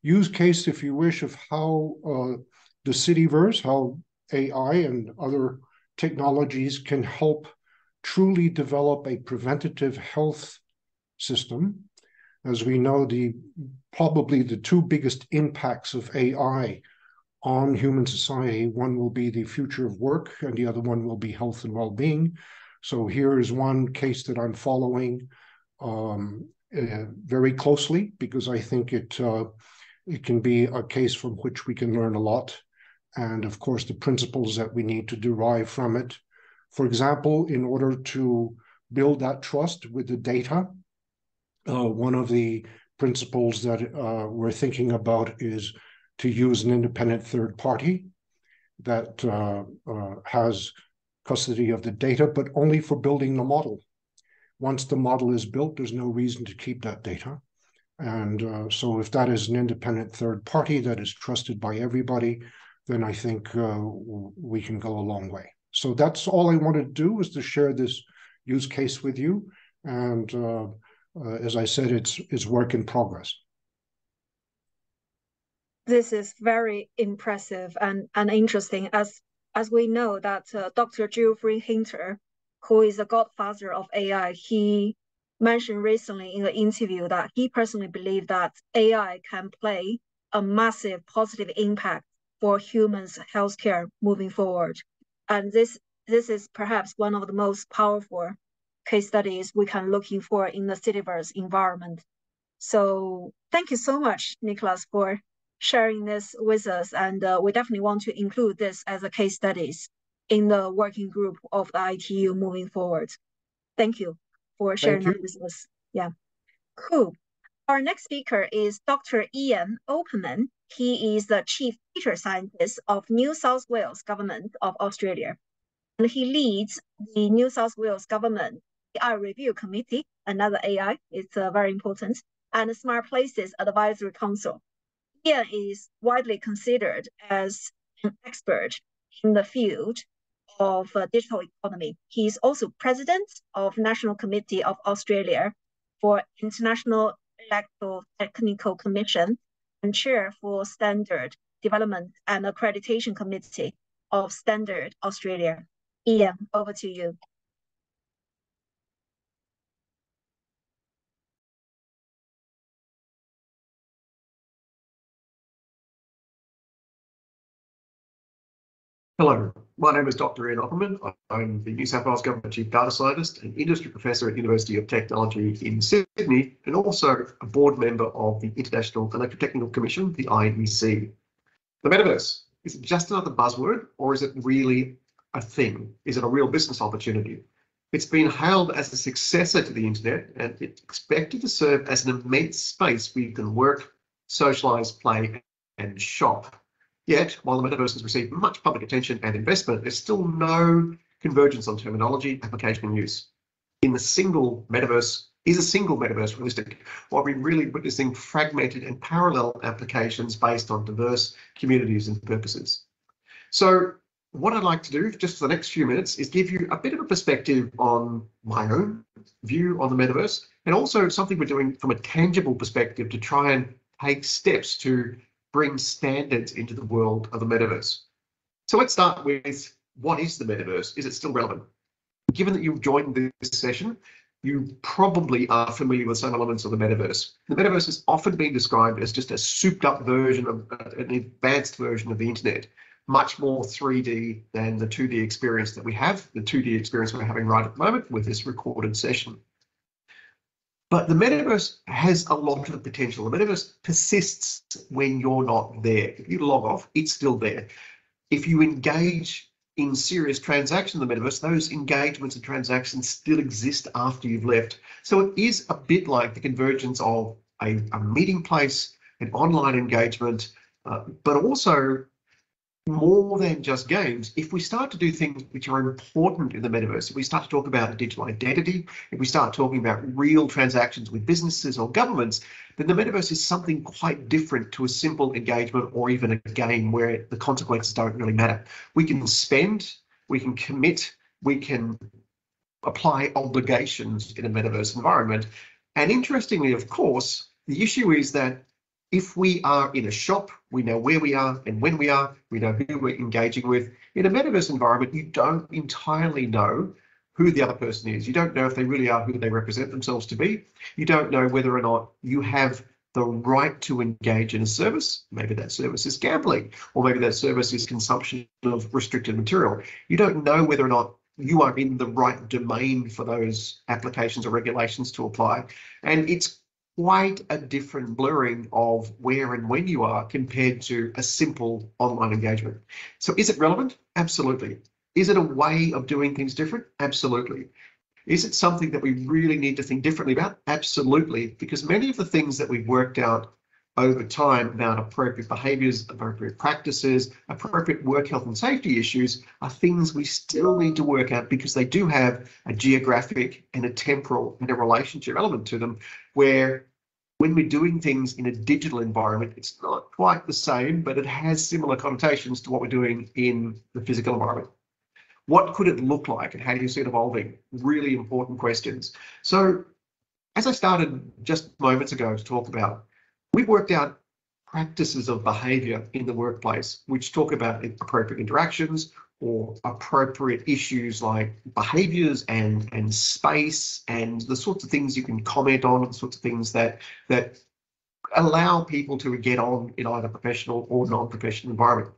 use case, if you wish, of how the Cityverse, how AI and other technologies can help truly develop a preventative health system. As we know, probably the two biggest impacts of AI on human society, one will be the future of work, and the other one will be health and well-being. So here is one case that I'm following very closely, because I think it can be a case from which we can learn a lot. And of course, the principles that we need to derive from it. For example, in order to build that trust with the data, one of the principles that we're thinking about is to use an independent third party that has custody of the data, but only for building the model. Once the model is built, there's no reason to keep that data. And so if that is an independent third party that is trusted by everybody, then I think we can go a long way. So that's all I wanted to do, was to share this use case with you. And as I said, it's work in progress. This is very impressive and interesting, as we know that Dr. Geoffrey Hinton, who is the godfather of AI, he mentioned recently in the interview that he personally believes that AI can play a massive positive impact for humans' healthcare moving forward. And this is perhaps one of the most powerful case studies we can looking for in the Cityverse environment. So thank you so much, Nicholas, for sharing this with us. And we definitely want to include this as a case studies in the working group of the ITU moving forward. Thank you for sharing that with us. Yeah, cool. Our next speaker is Dr. Ian Opperman. He is the Chief Data Scientist of New South Wales Government of Australia. And he leads the New South Wales Government AI Review Committee, another AI, it's very important, and the Smart Places Advisory Council. Ian is widely considered as an expert in the field of digital economy. He is also president of National Committee of Australia for International Electrotechnical Commission and chair for Standard Development and Accreditation Committee of Standard Australia. Ian, over to you. Hello, my name is Dr. Ian Opperman. I'm the New South Wales Government Chief Data Scientist and Industry Professor at University of Technology in Sydney, and also a board member of the International Electrotechnical Commission, the IEC. The metaverse, is it just another buzzword, or is it really a thing? Is it a real business opportunity? It's been hailed as the successor to the internet, and it's expected to serve as an immense space where you can work, socialize, play, and shop. Yet, while the metaverse has received much public attention and investment, there's still no convergence on terminology, application, and use. Is a single metaverse realistic, or are we really witnessing fragmented and parallel applications based on diverse communities and purposes? So what I'd like to do just for the next few minutes is give you a bit of a perspective on my own view on the metaverse, and also something we're doing from a tangible perspective to try and take steps to bring standards into the world of the metaverse. So let's start with, what is the metaverse? Is it still relevant? Given that you've joined this session, you probably are familiar with some elements of the metaverse. The metaverse has often been described as just a souped up version of an advanced version of the internet, much more 3D than the 2D experience that we have, the 2D experience we're having right at the moment with this recorded session. But the metaverse has a lot of potential. The metaverse persists when you're not there. If you log off, it's still there. If you engage in serious transactions in the metaverse, those engagements and transactions still exist after you've left. So it is a bit like the convergence of a meeting place, an online engagement, but also more than just games. If we start to do things which are important in the metaverse, if we start to talk about digital identity, if we start talking about real transactions with businesses or governments, then the metaverse is something quite different to a simple engagement or even a game where the consequences don't really matter. We can spend, we can commit, we can apply obligations in a metaverse environment. And interestingly, of course, the issue is that if we are in a shop, we know where we are and when we are, we know who we're engaging with. In a metaverse environment, you don't entirely know who the other person is. You don't know if they really are who they represent themselves to be. You don't know whether or not you have the right to engage in a service. Maybe that service is gambling, or maybe that service is consumption of restricted material. You don't know whether or not you are in the right domain for those applications or regulations to apply. And it's quite a different blurring of where and when you are compared to a simple online engagement. So is it relevant? Absolutely. Is it a way of doing things different? Absolutely. Is it something that we really need to think differently about? Absolutely, because many of the things that we've worked out over time about appropriate behaviours, appropriate practices, appropriate work health and safety issues are things we still need to work out, because they do have a geographic and a temporal and a relationship element to them, where when we're doing things in a digital environment, it's not quite the same, but it has similar connotations to what we're doing in the physical environment. What could it look like, and how do you see it evolving? Really important questions. So as I started just moments ago to talk about, we've worked out practices of behaviour in the workplace which talk about appropriate interactions or appropriate issues like behaviours and space and the sorts of things you can comment on, the sorts of things that allow people to get on in either professional or non-professional environment.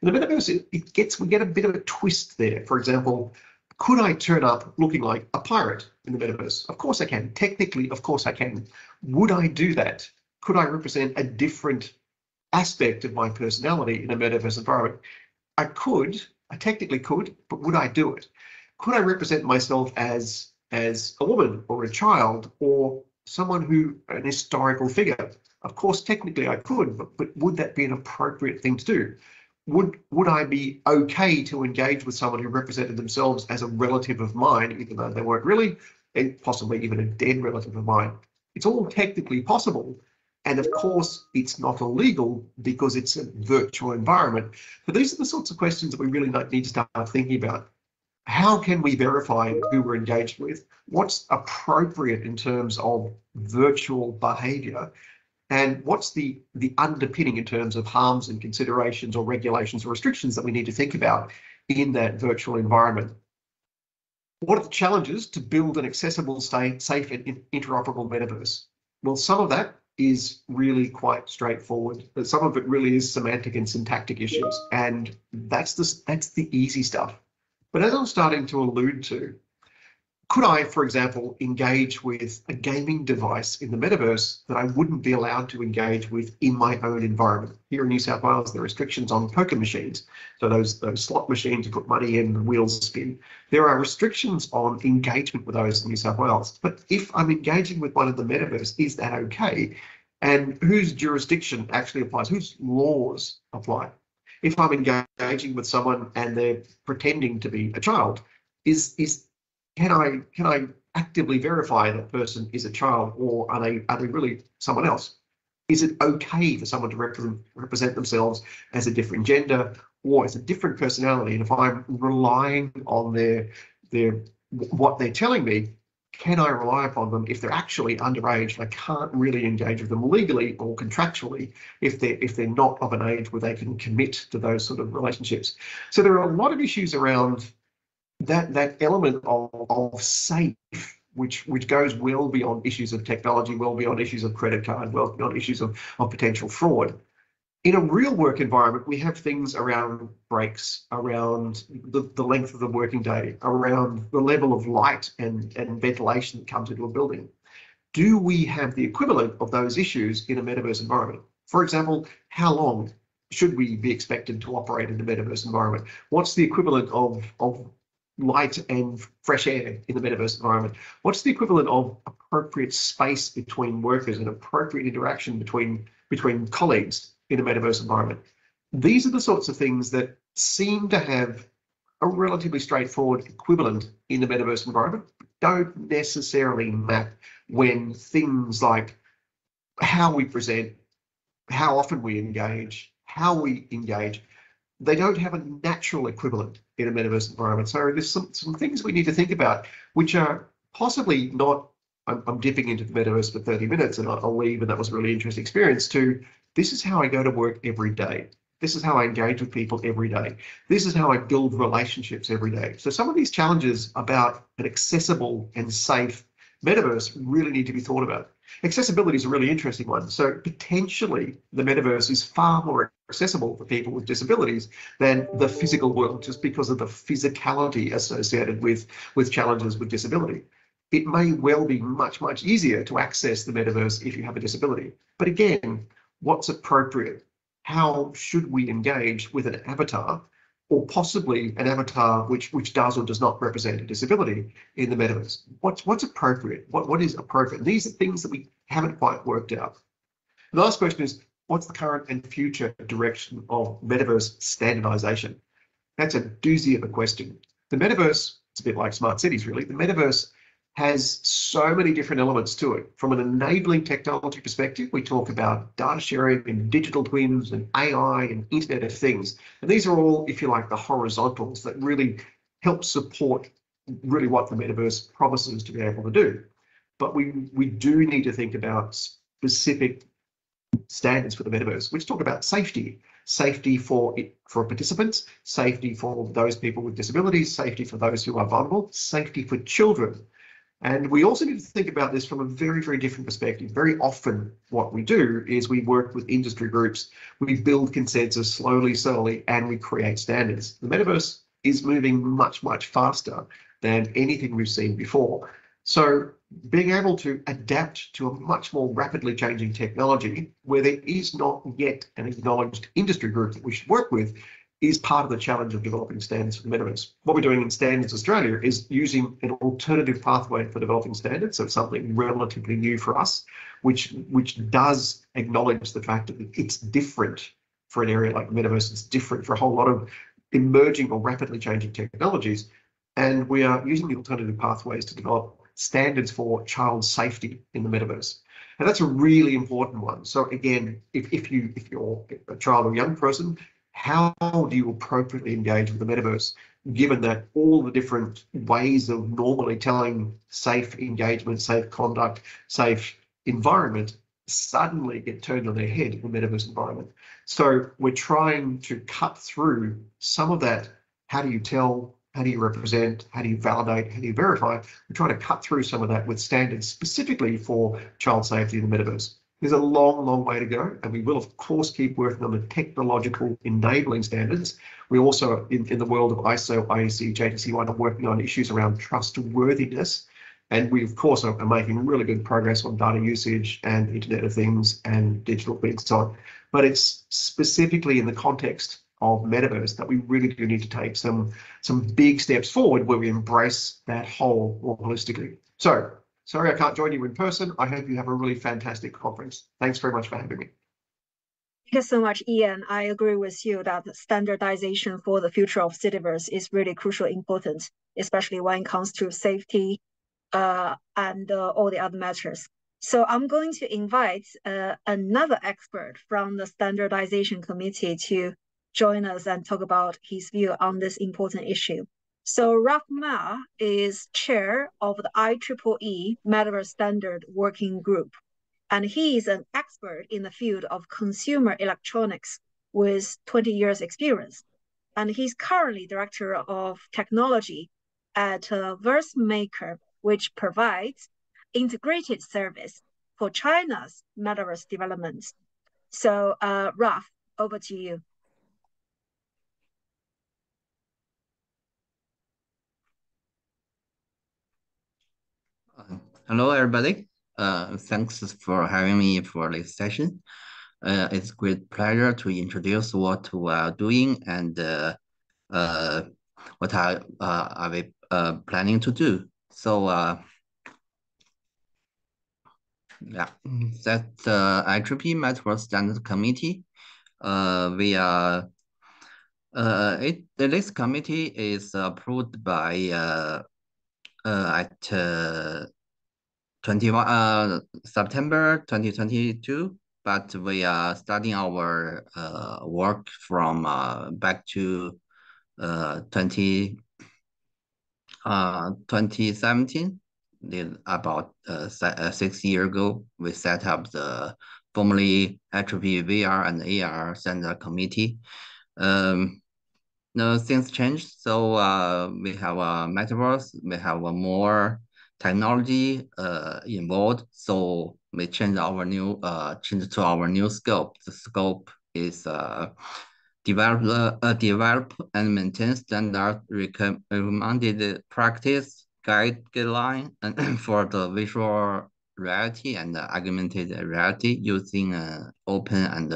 In the metaverse, we get a bit of a twist there. For example, could I turn up looking like a pirate? in the metaverse? Of course I can. Technically, of course I can. Would I do that? Could I represent a different aspect of my personality in a metaverse environment? I could, I technically could, but would I do it? Could I represent myself as a woman or a child or someone who, an historical figure? Of course, technically I could, but would that be an appropriate thing to do? Would I be okay to engage with someone who represented themselves as a relative of mine, even though they weren't really, and possibly even a dead relative of mine? It's all technically possible. And of course, it's not illegal because it's a virtual environment. But these are the sorts of questions that we really need to start thinking about. How can we verify who we're engaged with? What's appropriate in terms of virtual behavior? And what's the underpinning in terms of harms and considerations or regulations or restrictions that we need to think about in that virtual environment? What are the challenges to build an accessible, safe and interoperable metaverse? Well, some of that is really quite straightforward, but some of it really is semantic and syntactic issues, and that's the easy stuff. But as I'm starting to allude to, could I, for example, engage with a gaming device in the metaverse that I wouldn't be allowed to engage with in my own environment? Here in New South Wales, there are restrictions on poker machines. So those slot machines you put money in, the wheels spin. There are restrictions on engagement with those in New South Wales. But if I'm engaging with one in the metaverse, is that okay? And whose jurisdiction actually applies? Whose laws apply? If I'm engaging with someone and they're pretending to be a child, can I actively verify that person is a child, or are they really someone else? Is it okay for someone to represent themselves as a different gender or as a different personality? And if I'm relying on what they're telling me, can I rely upon them if they're actually underage and I can't really engage with them legally or contractually if they're not of an age where they can commit to those sort of relationships? So there are a lot of issues around that element of safe, which goes well beyond issues of technology, well beyond issues of credit card, well beyond issues of potential fraud. In a real work environment, we have things around breaks, around the length of the working day, around the level of light and ventilation that comes into a building. Do we have the equivalent of those issues in a metaverse environment? For example, how long should we be expected to operate in a metaverse environment? What's the equivalent of light and fresh air in the metaverse environment? What's the equivalent of appropriate space between workers and appropriate interaction between colleagues in a metaverse environment? These are the sorts of things that seem to have a relatively straightforward equivalent in the metaverse environment, but don't necessarily map when things like how we present, how often we engage, how we engage, they don't have a natural equivalent in a metaverse environment. So there's some things we need to think about, which are possibly not, I'm dipping into the metaverse for 30 minutes and I'll leave, and that was a really interesting experience, to this is how I go to work every day. This is how I engage with people every day. This is how I build relationships every day. So some of these challenges about an accessible and safe metaverse really need to be thought about. Accessibility is a really interesting one. So potentially the metaverse is far more accessible for people with disabilities than the physical world, just because of the physicality associated with challenges with disability. It may well be much, much easier to access the metaverse if you have a disability. But again, what's appropriate? How should we engage with an avatar, or possibly an avatar which does or does not represent a disability in the metaverse? What's appropriate? What is appropriate? These are things that we haven't quite worked out. The last question is, what's the current and future direction of metaverse standardization? That's a doozy of a question. The metaverse, it's a bit like smart cities really, the metaverse has so many different elements to it. From an enabling technology perspective, we talk about data sharing and digital twins and AI and Internet of Things. And these are all, if you like, the horizontals that really help support really what the metaverse promises to be able to do. But we do need to think about specific standards for the metaverse, which talk about safety. Safety for participants, safety for those people with disabilities, safety for those who are vulnerable, safety for children. And we also need to think about this from a very, very different perspective. Very often what we do is we work with industry groups, we build consensus slowly, and we create standards. The metaverse is moving much, much faster than anything we've seen before. So being able to adapt to a much more rapidly changing technology where there is not yet an acknowledged industry group that we should work with is part of the challenge of developing standards for the metaverse. What we're doing in Standards Australia is using an alternative pathway for developing standards, so something relatively new for us, which does acknowledge the fact that it's different for an area like metaverse. It's different for a whole lot of emerging or rapidly changing technologies. And we are using the alternative pathways to develop standards for child safety in the metaverse. And that's a really important one. So again, if you're a child or young person, how do you appropriately engage with the metaverse, given that all the different ways of normally telling safe engagement, safe conduct, safe environment suddenly get turned on their head in the metaverse environment? So we're trying to cut through some of that. How do you tell? How do you represent? How do you validate? How do you verify? We're trying to cut through some of that with standards specifically for child safety in the metaverse. There's a long, long way to go, and we will, of course, keep working on the technological enabling standards. We also, in the world of ISO, IEC, JTC1, are working on issues around trustworthiness. And we, of course, are making really good progress on data usage and Internet of Things and digital things and so on. But it's specifically in the context of metaverse that we really do need to take some big steps forward where we embrace that whole more holistically. So, sorry I can't join you in person. I hope you have a really fantastic conference. Thanks very much for having me. Thank you so much, Ian. I agree with you that standardization for the future of Citiverse is really crucially important, especially when it comes to safety and all the other matters. So I'm going to invite another expert from the standardization committee to join us and talk about his view on this important issue. So Ralph Ma is chair of the IEEE Metaverse Standard Working Group, and he is an expert in the field of consumer electronics with 20 years experience. And he's currently director of technology at VerseMaker, which provides integrated service for China's metaverse development. So Ralph, over to you. Hello, everybody. Thanks for having me for this session. It's a great pleasure to introduce what we are doing and what are we planning to do. So, yeah, that's the IEEE Metaverse Standards Committee. This committee is approved by at 21 September 2022, but we are starting our work from back to 2017. About 6 years ago, we set up the formerly IEEE VR and AR Standard Committee. No, things changed, so we have a metaverse, we have a more technology involved, so we change to our new scope. The scope is develop and maintain standard recommended practice guideline and for the visual reality and augmented reality using an open and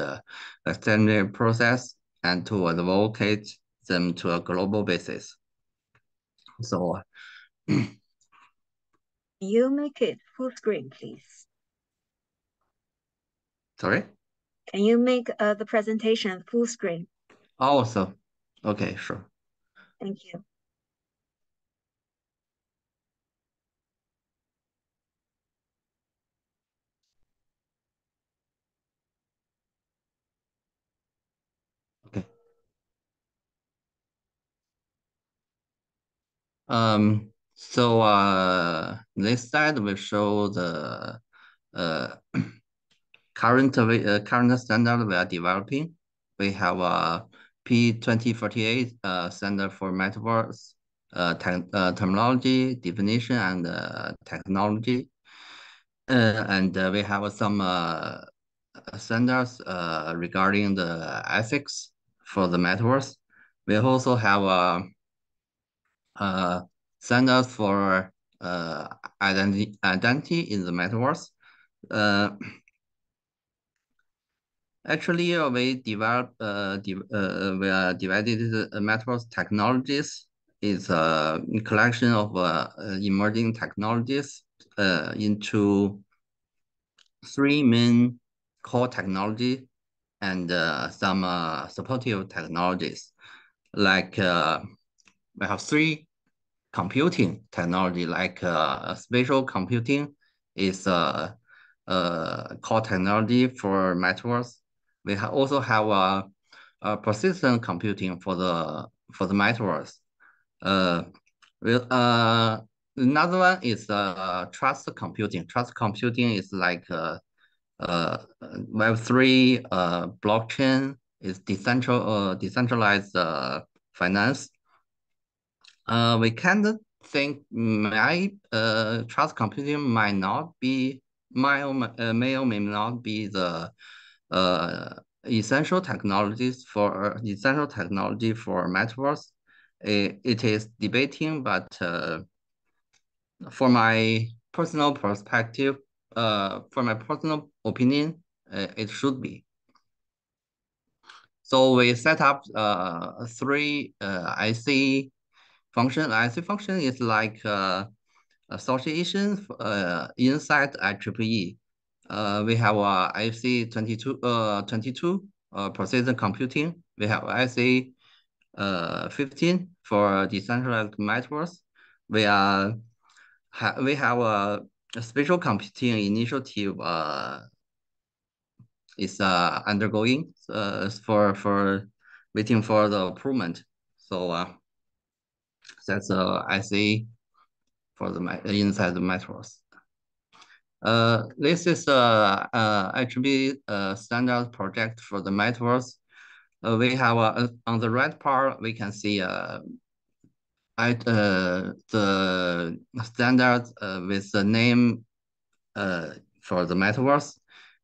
extended process and to advocate them to a global basis. So you make it full screen, please? Sorry? Can you make the presentation full screen? Also, okay, sure. Thank you. Okay. So this slide will show the current standard we are developing. We have a P2048 standard for metaverse terminology, definition, and technology. And we have some standards regarding the ethics for the metaverse. We also have standards for identity in the metaverse. Actually, we are divided metaverse technologies is a collection of emerging technologies into three main core technology and some supportive technologies. Like we have three computing technology, like spatial computing is a core technology for metaverse. We also have a persistent computing for the metaverse. Another one is trust computing. Trust computing is like Web3 blockchain is decentralized finance. We kind of think trust computing may or may not be the essential technology for metaverse. It is debating, but for my personal perspective, for my personal opinion, it should be. So we set up three IC function. IC function is like association inside IEEE. We have IC 22 precision computing. We have IC 15 for decentralized metaverse. We have a spatial computing initiative is undergoing for waiting for the approval. So that's IC for the inside the metaverse. This is actually a standard project for the metaverse. We have on the right part we can see the standard with the name for the metaverse.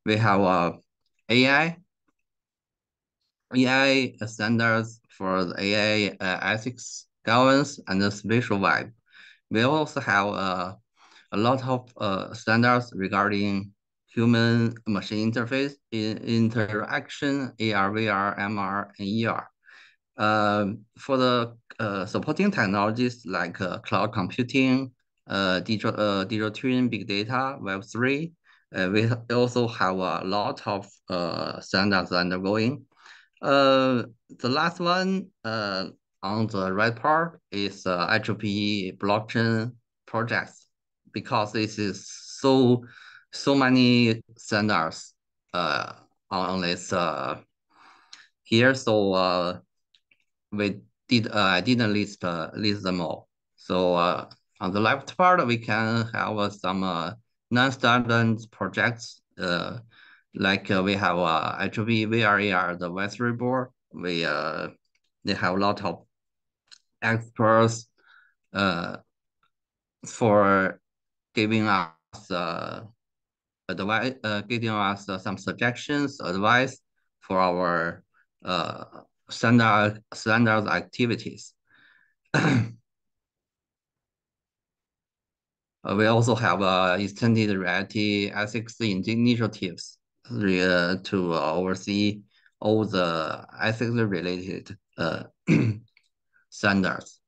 We have AI standards for the AI ethics, governance, and the spatial vibe. We also have a lot of standards regarding human-machine interface, interaction, AR, VR, MR, and ER. For the supporting technologies like cloud computing, digital twin, big data, Web3, we also have a lot of standards undergoing. The last one on the right part is IEEE blockchain projects, because this is so many standards on this here. So we didn't list them all. So on the left part we can have some non-standard projects. Like we have IEEE VRAR, the advisory board. They have a lot of experts for giving us advice, giving us some suggestions, advice for our standard activities. We also have extended reality ethics initiatives to oversee all the ethics related standards.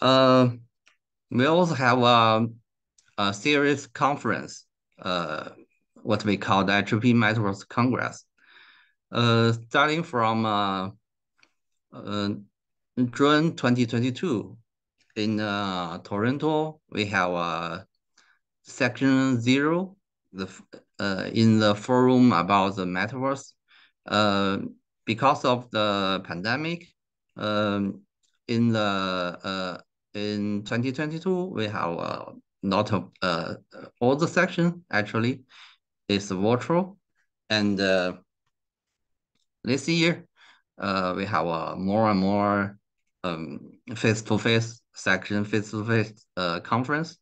We also have a series conference, what we call the IEEE Metaverse Congress. Starting from June 2022 in Toronto, we have section 0 in the forum about the metaverse. Because of the pandemic, in 2022 we have a lot of all the section actually is virtual, and this year we have more and more face-to-face section, face-to-face conference.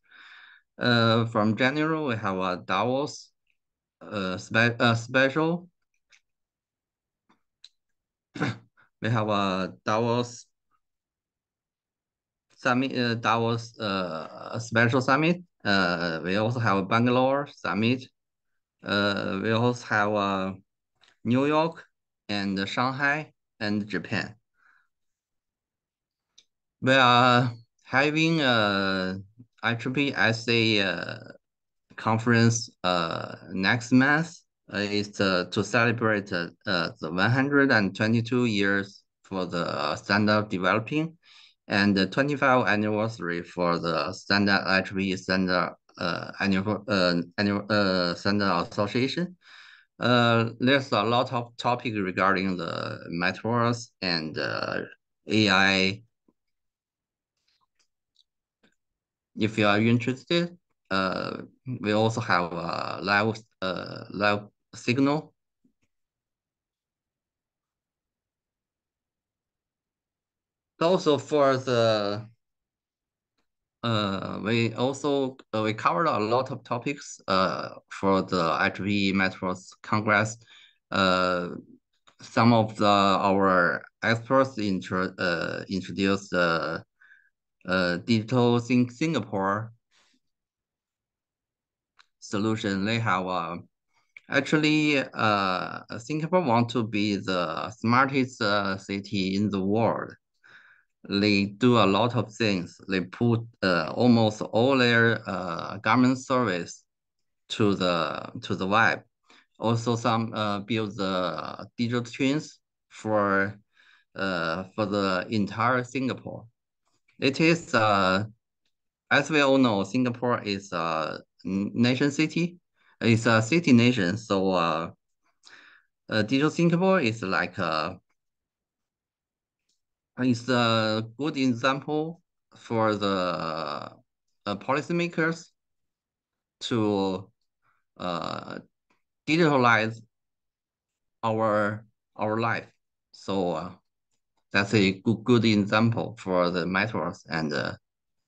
From January we have a Davos special. We have a Davos summit, Davos a special summit. We also have a Bangalore summit. We also have New York and Shanghai and Japan. We are having IEEE conference next month. Is to celebrate the 122 years for the standard developing and the 25th anniversary for the standard IEEE standard annual standard association. There's a lot of topic regarding the metaverse and AI. If you are interested, we also have a live signal. Also for the we covered a lot of topics for the IEEE Metaverse Congress. Some of our experts introduced digital Singapore solution. They have actually Singapore want to be the smartest city in the world. They do a lot of things. They put almost all their government service to the web. Also, some build the digital twins for the entire Singapore. It is as we all know, Singapore is a nation city. It's a city nation. So digital Singapore is like it's a good example for the policymakers to digitalize our life. So that's a good example for the metaverse and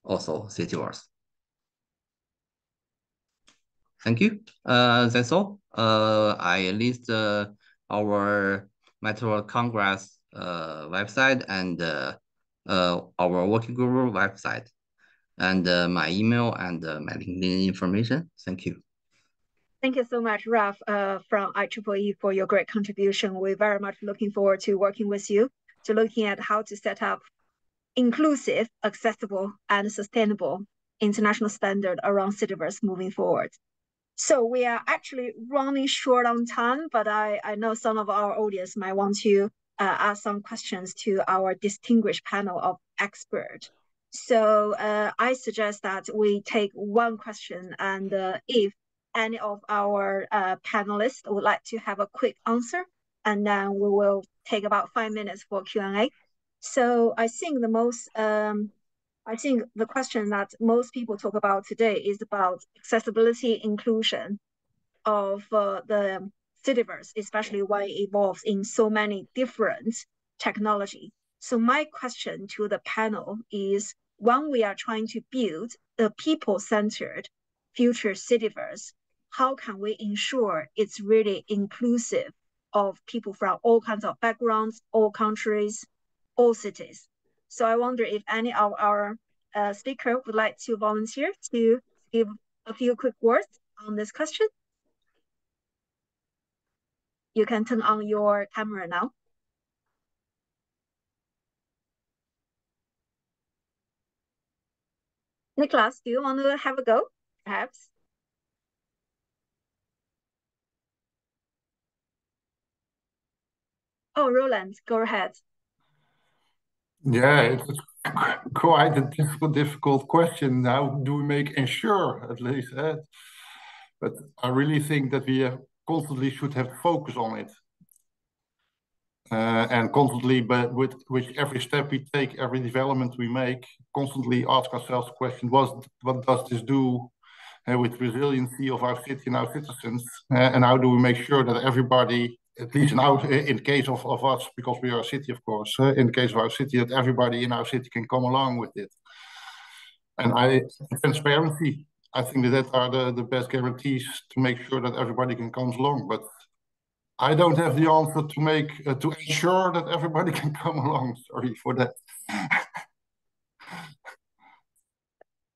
also Cityverse. Thank you. That's all. I list our Metaverse Congress website and our working group website, and my email and my LinkedIn information. Thank you. Thank you so much, Ralph, from IEEE for your great contribution. We're very much looking forward to working with you, to looking at how to set up inclusive, accessible, and sustainable international standard around Cityverse moving forward. So we are actually running short on time, but I know some of our audience might want to ask some questions to our distinguished panel of experts. So I suggest that we take one question, and if any of our panelists would like to have a quick answer, and then we will take about 5 minutes for Q&A. So I think the question that most people talk about today is about accessibility inclusion of the Cityverse, especially when it evolves in so many different technology. So my question to the panel is, when we are trying to build a people-centered future Cityverse, how can we ensure it's really inclusive of people from all kinds of backgrounds, all countries, all cities? So I wonder if any of our speaker would like to volunteer to give a few quick words on this question. You can turn on your camera now. Nicholas, do you want to have a go, perhaps? Oh, Roland, go ahead. Yeah, it's quite a difficult question. How do we make ensure, at least? But I really think that we constantly should have focus on it. And constantly, but with every step we take, every development we make, constantly ask ourselves the question, what does this do with resiliency of our city and our citizens? And how do we make sure that everybody, at least in the case of us, because we are a city, of course, in the case of our city, that everybody in our city can come along with it. And transparency, I think that are the best guarantees to make sure that everybody can come along. But I don't have the answer to ensure that everybody can come along. Sorry for that.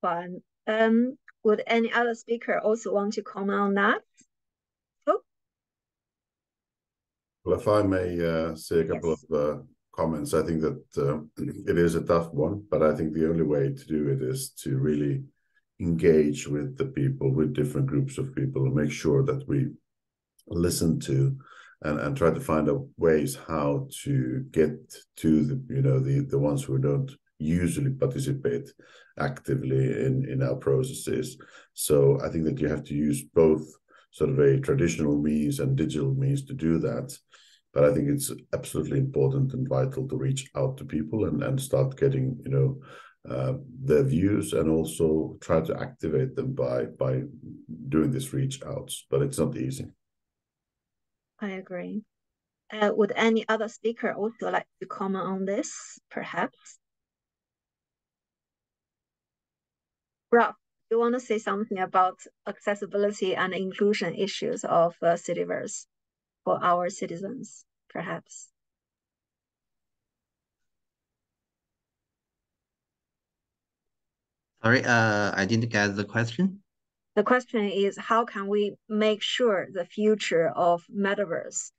fun. Would any other speaker also want to comment on that? Oh. Well, if I may say a couple of comments, I think that it is a tough one, but I think the only way to do it is to really engage with the people, with different groups of people, and make sure that we listen to and try to find out ways how to get to the ones who don't usually participate actively in our processes. So I think that you have to use both sort of a traditional means and digital means to do that. But I think it's absolutely important and vital to reach out to people and start getting, their views, and also try to activate them by doing this reach outs. But it's not easy. I agree. Would any other speaker also like to comment on this, perhaps? Ralph, you want to say something about accessibility and inclusion issues of Cityverse for our citizens, perhaps? Sorry, I didn't get the question. The question is, how can we make sure the future of Metaverse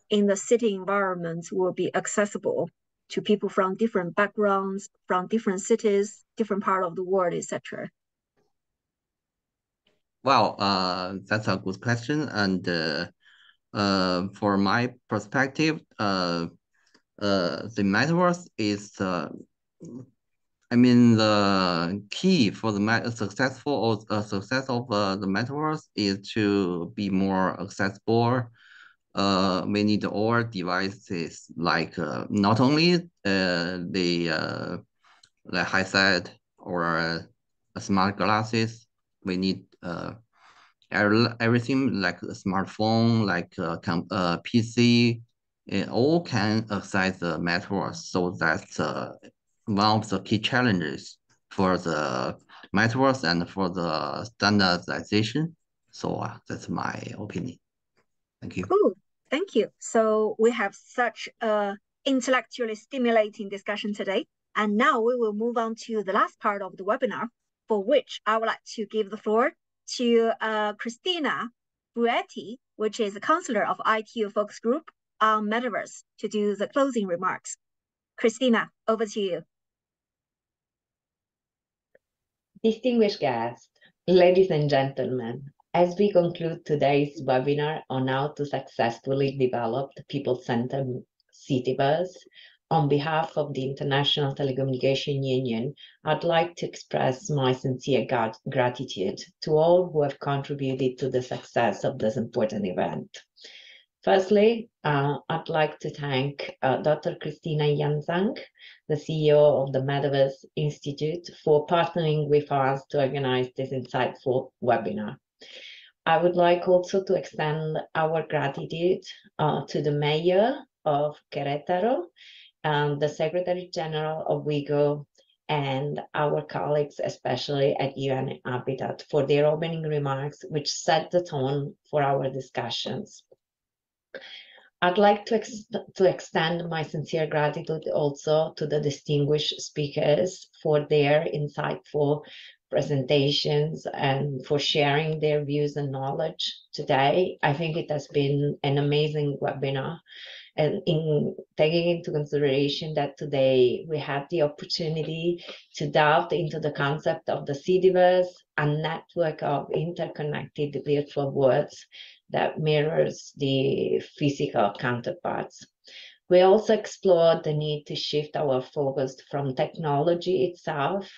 in the city environment will be accessible to people from different backgrounds, from different cities, different part of the world, etc.? Well, that's a good question. And for my perspective, the metaverse is, the key for the success of the metaverse is to be more accessible. We need all devices, like not only the headset or smart glasses. We need everything like a smartphone, like PC. It all can access the metaverse. So that's one of the key challenges for the metaverse and for the standardization. So that's my opinion. Thank you. Cool. Thank you. So we have such a intellectually stimulating discussion today. And now we will move on to the last part of the webinar, for which I would like to give the floor to Christina Bruetti, which is a counselor of ITU Focus Group on Metaverse, to do the closing remarks. Christina, over to you. Distinguished guests, ladies and gentlemen, as we conclude today's webinar on how to successfully develop the People-Centred Citiverse, on behalf of the International Telecommunication Union, I'd like to express my sincere gratitude to all who have contributed to the success of this important event. Firstly, I'd like to thank Dr. Christina Janzang, the CEO of the Metaverse Institute, for partnering with us to organize this insightful webinar. I would like also to extend our gratitude to the Mayor of Querétaro, and the Secretary General of WIGO, and our colleagues, especially at UN Habitat, for their opening remarks, which set the tone for our discussions. I'd like to extend my sincere gratitude also to the distinguished speakers for their insightful presentations and for sharing their views and knowledge today. I think it has been an amazing webinar, and in taking into consideration that today we had the opportunity to delve into the concept of the Cityverse, a network of interconnected virtual worlds that mirrors the physical counterparts. We also explored the need to shift our focus from technology itself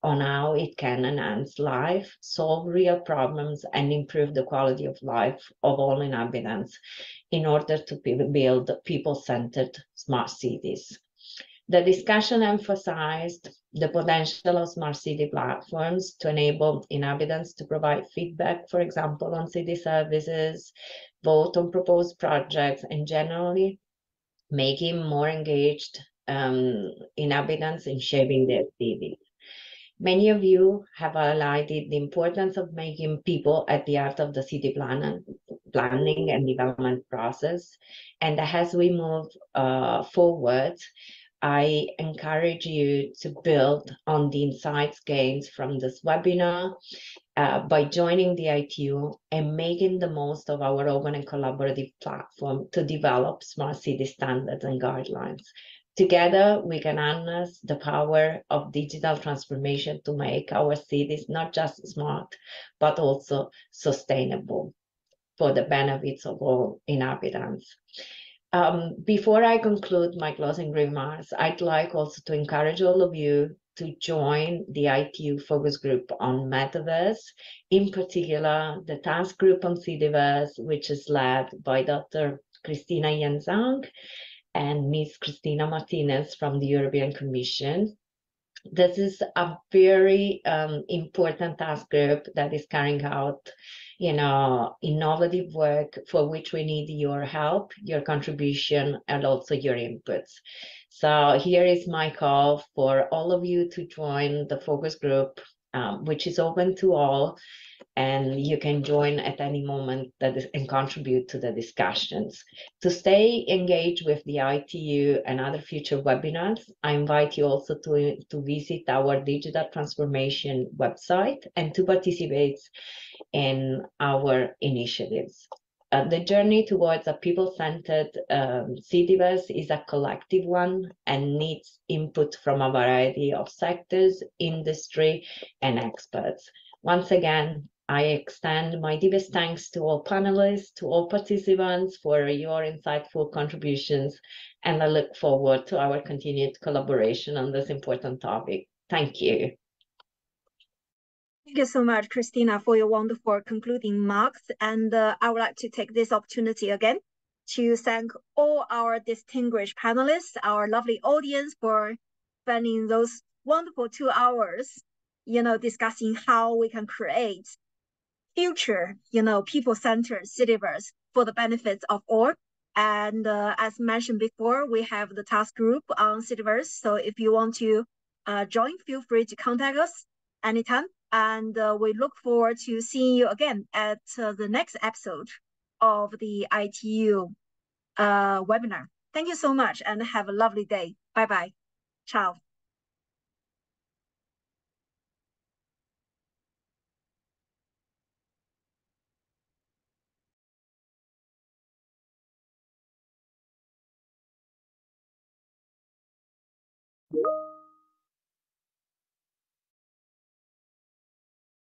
on how it can enhance life, solve real problems, and improve the quality of life of all inhabitants in order to build people-centered smart cities. The discussion emphasized the potential of smart city platforms to enable inhabitants to provide feedback, for example, on city services, vote on proposed projects, and generally making more engaged inhabitants in shaping their cities. Many of you have highlighted the importance of making people at the heart of the city planning and development process. And as we move forward, I encourage you to build on the insights gained from this webinar by joining the ITU and making the most of our open and collaborative platform to develop smart city standards and guidelines. Together, we can harness the power of digital transformation to make our cities not just smart, but also sustainable for the benefits of all inhabitants. Before I conclude my closing remarks, I'd like also to encourage all of you to join the ITU focus group on metaverse, in particular the task group on Cityverse, which is led by Dr. Christina Yanzang and Ms. Cristina Martinez from the European Commission. This is a very important task group that is carrying out, innovative work for which we need your help, your contribution, and also your inputs. So here is my call for all of you to join the focus group, which is open to all, and you can join at any moment and contribute to the discussions. To stay engaged with the ITU and other future webinars, I invite you also to visit our digital transformation website and to participate in our initiatives. The journey towards a people-centered cityverse is a collective one and needs input from a variety of sectors, industry, and experts. Once again, I extend my deepest thanks to all panelists, to all participants for your insightful contributions, and I look forward to our continued collaboration on this important topic. Thank you. Thank you so much, Christina, for your wonderful concluding remarks. And I would like to take this opportunity again to thank all our distinguished panelists, our lovely audience, for spending those wonderful 2 hours, discussing how we can create future, people-centered cityverse for the benefits of all. And as mentioned before, we have the task group on cityverse. So if you want to join, feel free to contact us anytime. And we look forward to seeing you again at the next episode of the ITU webinar. Thank you so much and have a lovely day. Bye-bye. Ciao.